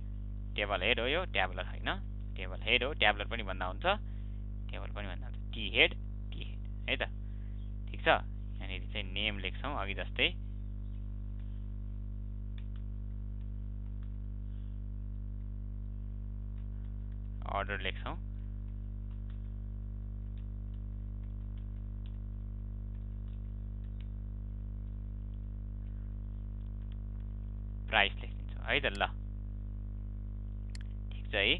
टेबल हेड हो यो, ट्याबुलर हैन, टेबल हेड हो, ट्याबुलर पनि भन्दा हुन्छ, टेबल पनि भन्दा हुन्छ, टी हेड है त। ठीक छ। यहाँनिर चाहिँ नेम लेख्छौं अघि जस्तै, अर्डर लेख्छौं, प्राइस लेखिदिन्छौं है त। ल ठिक छ है।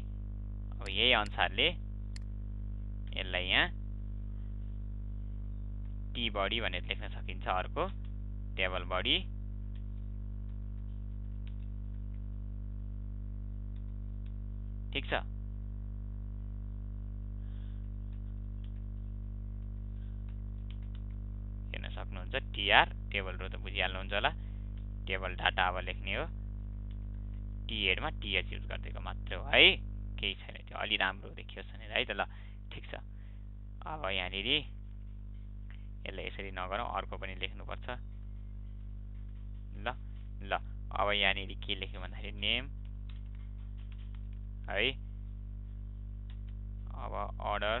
अब यही अनुसारले यसलाई यहाँ टी बडी भनेर लेख्न सकिन्छ। अर्को टेबल बडी, ठीक छ। हेर्न सक्नुहुन्छ टीआर, टेबल रो त बुझिहाल्नुहुन्छ होला, टेबल डाटा अब लेख्ने हो, टी हेडमा टीएच युज गरिदिएको मात्र हो है, केही छैन, त्यो अलि राम्रो देखियोस् भनेर है त। ल ठिक छ। अब यहाँनिर यसलाई यसरी नगरौँ, अर्को पनि लेख्नुपर्छ। ल ल अब यहाँनिर के लेख्यो भन्दाखेरि नेम है, अब अर्डर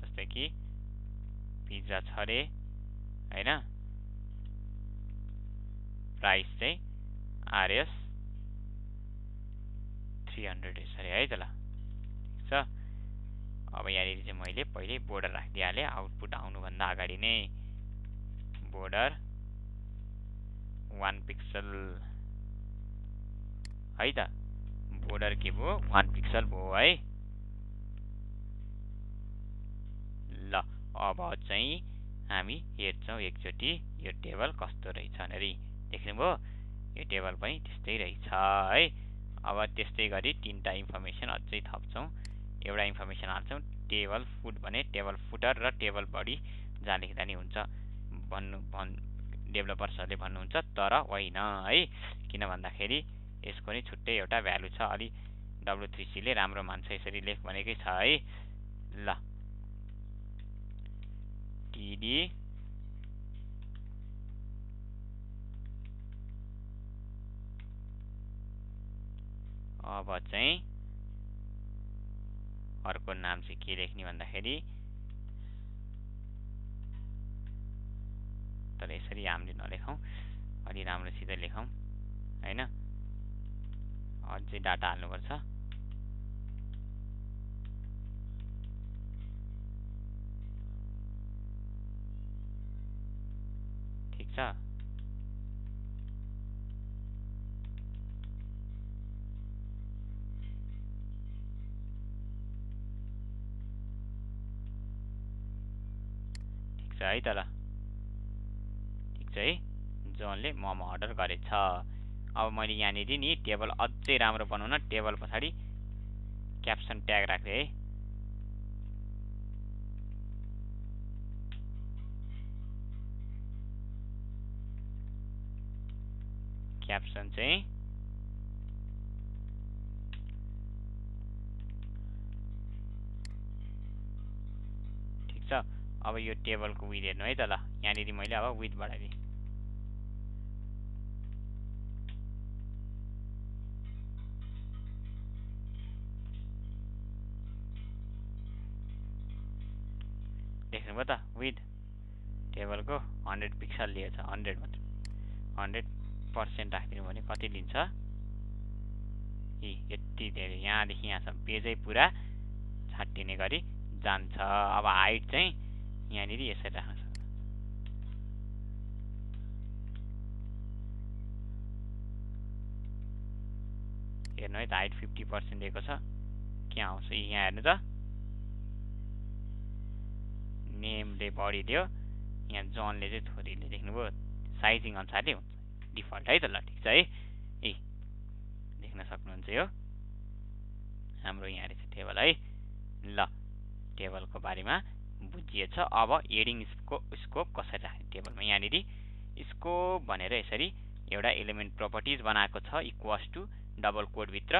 जस्तै कि पिज्जा छ रे हैन, प्राइस चाहिँ आरएस 300 छ रे है त। ल ठिक छ। अब यहाँनिर चाहिँ मैले पहिले बोर्डर राखिदिहालेँ, आउटपुट आउनुभन्दा अगाडि नै बोर्डर 1 पिक्सल है त। बोर्डर के भयो, 1 पिक्सल भयो है। ल अब चाहिँ हामी हेर्छौं एकचोटि यो टेबल कस्तो रहेछ भनेर। देख्नुभयो, यो टेबल पनि त्यस्तै रहेछ है। अब त्यस्तै गरी तीनटा इन्फर्मेसन अझै थप्छौं। एउटा इन्फर्मेसन हाल्छौं, टेबल फुट भने टेबल फुटर र टेबल बडी जहाँ लेख्दा नि हुन्छ डेभलपर्सहरूले भन्नुहुन्छ, तर होइन है। किन भन्दाखेरि यसको नि छुट्टै एउटा भ्यालु छ, अलि W3C ले राम्रो मान्छ, यसरी लेख भनेकै छ है। ल टिडी अब चाहिँ अर्को नाम चाहिँ के लेख्ने भन्दाखेरि, तर यसरी हामीले नलेखौं, अलि राम्रोसित लेखौं हैन, अझै डाटा हाल्नुपर्छ। ठिक छ। ठिक छ है त। ल ठिक छ है। जोनले मोमो अर्डर गरेछ। अब मैले यहाँनिर नि टेबल अझै राम्रो बनाउन टेबल पछाडि क्याप्सन ट्याग राख्थे है। क्याप्सन चाहिँ ठिक छ। अब यो टेबलको विथ हेर्नु है त। ल यहाँनिर मैले अब विथ बढाइदिएँ। देख्नुभयो त, विथ टेबलको 100 पिक्सल लिएछ, 100 मात्र, 100% राखिदिनु भने कति लिन्छ, यति धेरै, यहाँदेखि यहाँसम्म पेजै पुरा छाटिने गरी जान्छ। अब हाइट चाहिँ यहाँनिर यसरी राख्न सक्छ। हेर्नु है त, हाइट 50% दिएको छ, के आउँछ यहाँ हेर्नु त, नेमले बढी दियो, यहाँ जोनले चाहिँ थोरैले, देख्नुभयो, साइजिङ अनुसारले हुन्छ डिफल्ट है त। ल ठिक छ है। देख्न सक्नुहुन्छ यो हाम्रो यहाँ रहेछ टेबल है। ल टेबलको बारेमा बुझिएछ। अब एडिङ स्कोप कसरी राख्ने टेबलमा, यहाँनिर स्कोप भनेर यसरी एउटा एलिमेन्ट प्रोपर्टिज बनाएको छ इक्वल्स टु डबल कोट भित्र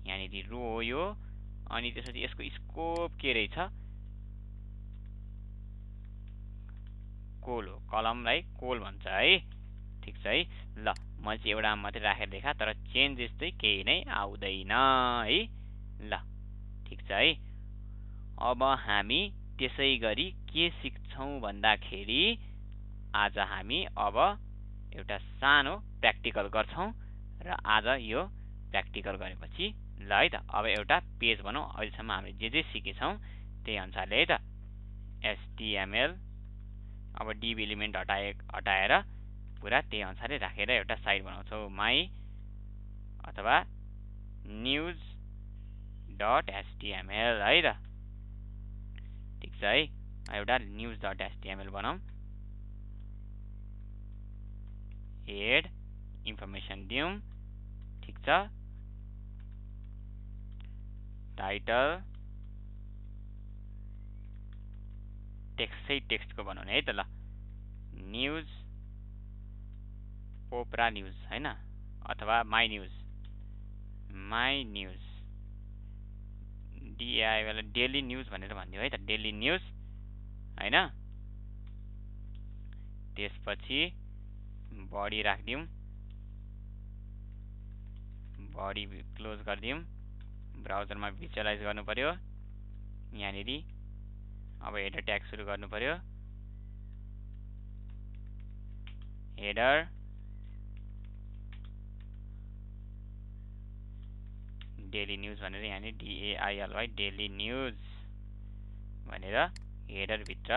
यहाँनिर रो हो यो, अनि त्यसपछि यसको स्कोप के रहेछ कोल हो, कलमलाई कोल भन्छ है। ठिक छ है। ल मैले चाहिँ एउटा मात्रै राखेर देखा, तर चेन्जेस चाहिँ केही नै आउँदैन है। ल ठिक छ है। अब हामी त्यसै गरी के सिक्छौँ भन्दाखेरि आज हामी अब एउटा सानो प्र्याक्टिकल गर्छौँ, र आज यो प्र्याक्टिकल गरेपछि ल है त अब एउटा पेज बनाऊ। अहिलेसम्म हामीले जे सिकेछौँ त्यही अनुसारले है त। एचटिएमएल अब डिभ एलिमेन्ट हटाएर पुरा त्यही अनुसारले राखेर एउटा साइट बनाउँछौँ। माई अथवा न्युज डट एचटिएमएल है त। ठिक छ है। एउटा न्युज डट एचटिएमएल बनाऊँ। हेड इन्फर्मेसन दिउँ। ठिक छ। टाइटल टेक्स्टै टेक्स्टको बनाउने है त। ल न्युज ओपरा न्युज हैन, अथवा my news DI daily news भनेर भनिदियो है त, डेली न्युज हैन। त्यसपछि बडी राखिदिउँ, बडी क्लोज गरिदिउँ। ब्राउजरमा भिजुअलाइज गर्नु पर्यो यहाँनिर। अब हेडर ट्याग सुरु गर्नु पर्यो। हेडर डेली न्युज भनेर यहाँनिर DAILY डेली न्युज भनेर हेडर भित्र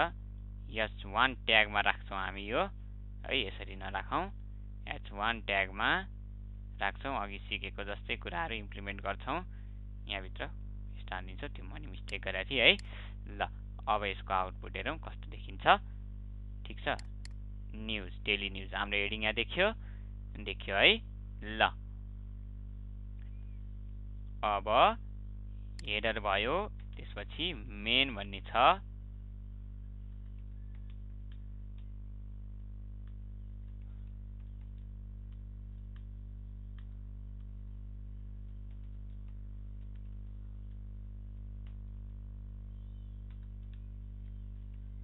H1 ट्यागमा राख्छौँ हामी यो है। यसरी नराखौँ, H1 ट्यागमा राख्छौँ। अघि सिकेको जस्तै कुराहरू इम्प्लिमेन्ट गर्छौँ। यहाँभित्र स्टार दिन्छौँ, त्यो मैले मिस्टेक गरेको थिएँ है। ल अब यसको आउटपुट हेरौँ कस्तो देखिन्छ। ठिक छ। न्युज डेली न्युज हाम्रो हेडिङ यहाँ देखियो है। ल अब हेडर भयो, त्यसपछि मेन भन्ने छ।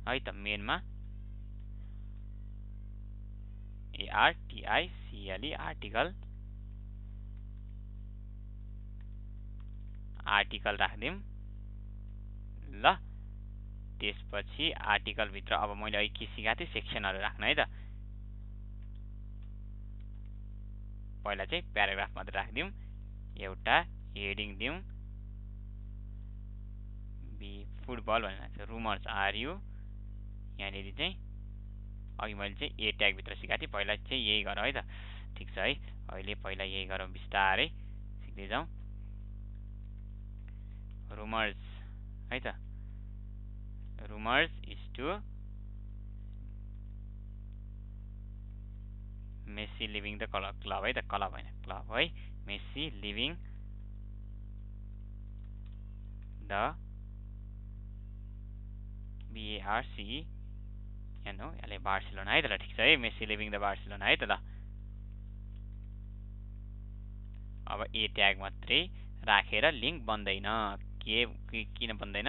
है त मेनमा ARTICLE आर्टिकल राख्दिउँ। ल त्यसपछि आर्टिकल भित्र अब मैले अहिले के सिकाएको थिएँ सेक्सनहरू राख्न है त। पहिला चाहिँ प्याराग्राफ मात्र राखिदिउँ, एउटा हेडिङ दिउँ फुटबल भनेर रुमर्स आर यु। यहाँनिर चाहिँ अघि मैले चाहिँ ए ट्याग भित्र सिकाएको थिएँ, पहिला चाहिँ यही गरौँ है त। ठिक छ है। अहिले पहिला यही गरौँ, बिस्तारै सिक्दै जाउँ। रुमर्स है त। Rumours is to Messi leaving the club है त, क्लब होइन क्लब है। मेसी लिभिङ द BARCEN हो, यसले बार्सिलोना है त। ल ठिक छ है। मेसी लिभिङ द बार्सिलोना है त। ल अब ए ट्याग मात्रै राखेर लिङ्क बन्दैन। किन बन्दैन?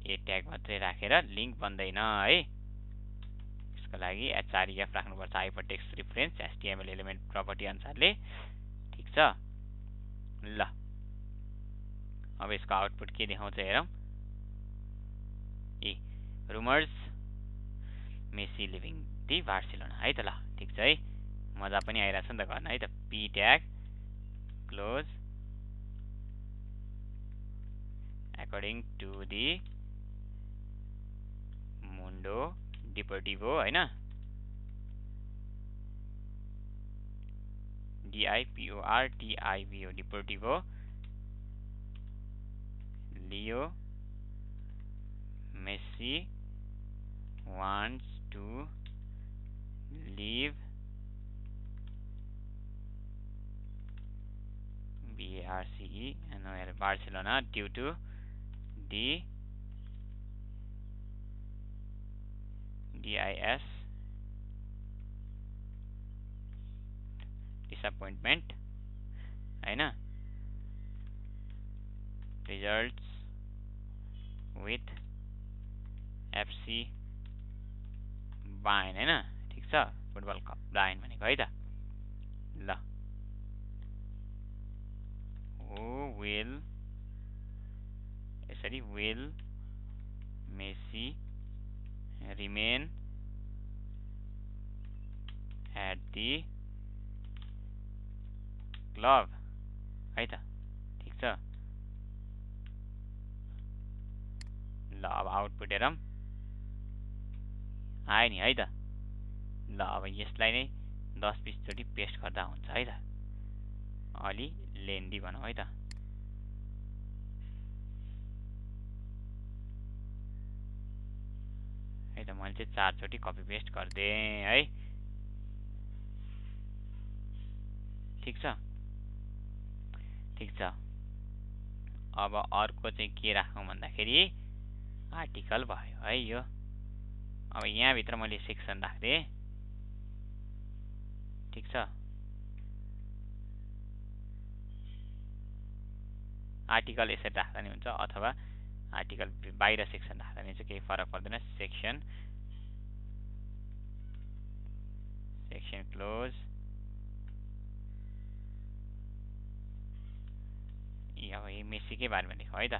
ए ट्याग मात्रै राखेर लिङ्क बन्दैन है। यसको लागि HREF राख्नुपर्छ, hypertext reference HTML element property अनुसारले। ठिक छ। ल अब यसको आउटपुट के देखाउँछ हेरौँ। Rumours Messi leaving the Barcelona है त। ल ठिक छ है। मजा पनि आइरहेछ नि त गर्न है त। P tag close according to the Mundo Deportivo हैन, DIPORTIVO Deportivo Leo Messi wants to leave Barcelona due to the DIS disappointment हैन रिजल्ट्स विथ FC बायन हैन ठीक छ फुटबल कप बायन भनेको है त ल who will यसरी will Messi remain at the club है त ठीक छ ल अब आउटपुट हेरौँ आयो नि है त ल अब यसलाई नै 10-20 चोटि पेस्ट गर्दा हुन्छ है त अलि लेन्दी भनौँ है त है त मैले चाहिँ 4 चोटि कपी पेस्ट गरिदिएँ है ठीक छ अब अर्को चाहिँ के राखौँ भन्दाखेरि आर्टिकल भयो है यो अब यहाँ भित्र मैले सेक्सन राख्दिए ठीक छ आर्टिकल यसरी राख्दा नि हुन्छ अथवा आर्टिकल बाहिर सेक्सन राख्दा नि चाहिँ केही फरक पर्दैन सेक्सन क्लोज अब यो मेसीकै बारेमा लेखौँ है त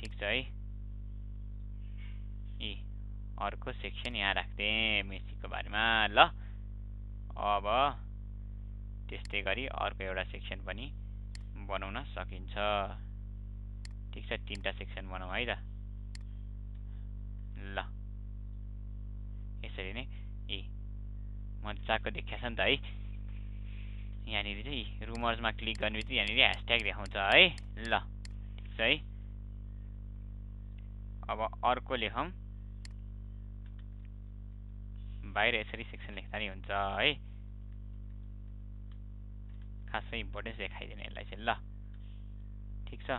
ठीक छ है अर्को सेक्सन यहाँ राख्दिएँ मेसीको बारेमा ल अब त्यस्तै गरी अर्को एउटा सेक्सन पनि बनाउन सकिन्छ ठीक छ 3टा सेक्सन बनाउँ है त ल यसरी नै मजाको देखिया छ नि त है यहाँनिर चाहिँ रुमर्समा क्लिक गर्ने बित्तिकै यहाँनिर ह्यासट्याग देखाउँछ है ल ठीक छ है अब अर्को लेखौँ बाहिर यसरी सेक्सन लेख्दा नि हुन्छ है खासै इम्पोर्टेन्स देखाइदिने यसलाई चाहिँ ल ठीक छ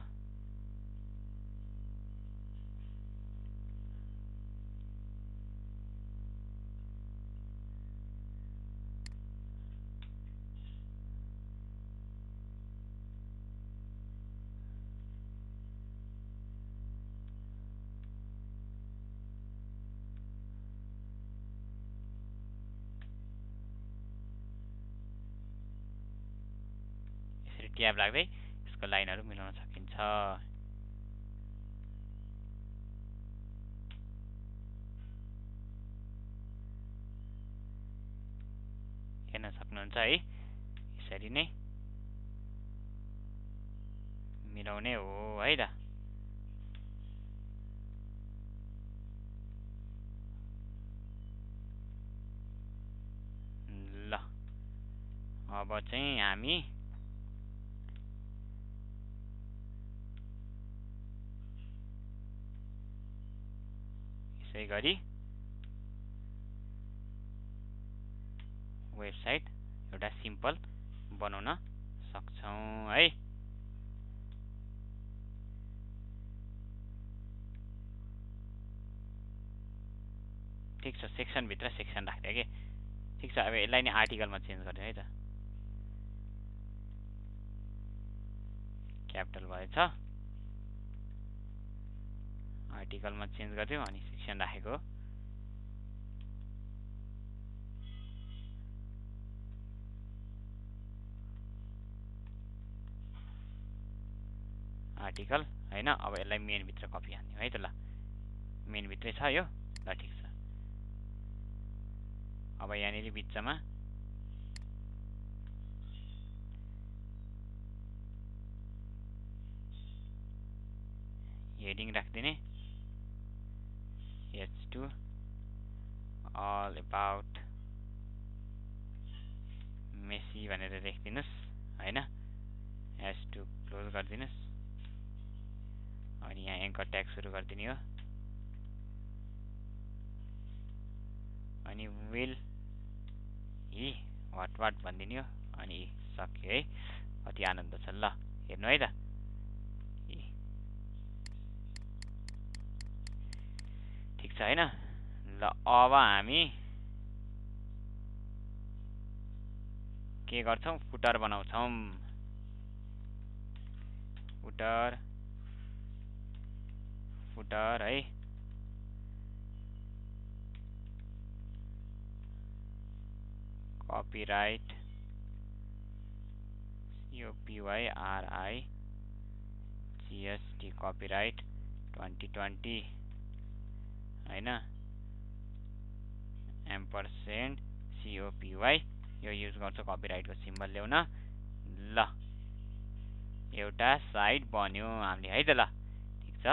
ट्याब राख्दै यसको लाइनहरु मिलाउन सकिन्छ हेर्न सक्नुहुन्छ है यसरी नै मिलाउने हो है त ल अब चाहिँ हामी यसै गरी वेबसाइट एउटा सिम्पल बनाउन सक्छौं है ठीक छ सेक्सन भित्र सेक्सन राख्दिए के ठीक छ अब यसलाई नि आर्टिकलमा चेन्ज गर्दिए है त क्यापिटल भएछ आर्टिकलमा चेन्ज गर्दियौ अनि सेक्सन राखेको आर्टिकल हैन अब यसलाई मेन भित्र कपी हान्दियौ है त ल मेन भित्रै छ यो ल ठीक छ अब यहाँनिर बिचमा heading राख्दिने H2 all about Messi भनेर लेख्दिनुस् हैन H2 क्लोज गर्दिनुस् अनि यहाँ एंकर ट्याग सुरु गर्दिने हो अनि will he what भन्दिने हो अनि सक्यो है अति आनन्द छ ल हेर्नु है त छ हैन। ल अब हामी के गर्छौं, फुटर बनाउँछौं। फुटर है, कपिराइट COPYRIGST कपिराइट 2020 हैन, एम्परसेन्ड COPY यो युज गर्छ कपिराइटको सिम्बल ल्याउन। ल एउटा साइट बन्यो हामीले है त। ल ठीक छ,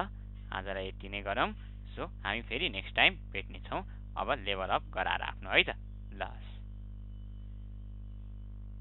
आजलाई यति नै गरौँ। सो हामी फेरि नेक्स्ट टाइम भेट्ने छौँ अब लेभल अप गराएर आफ्नो है त। ल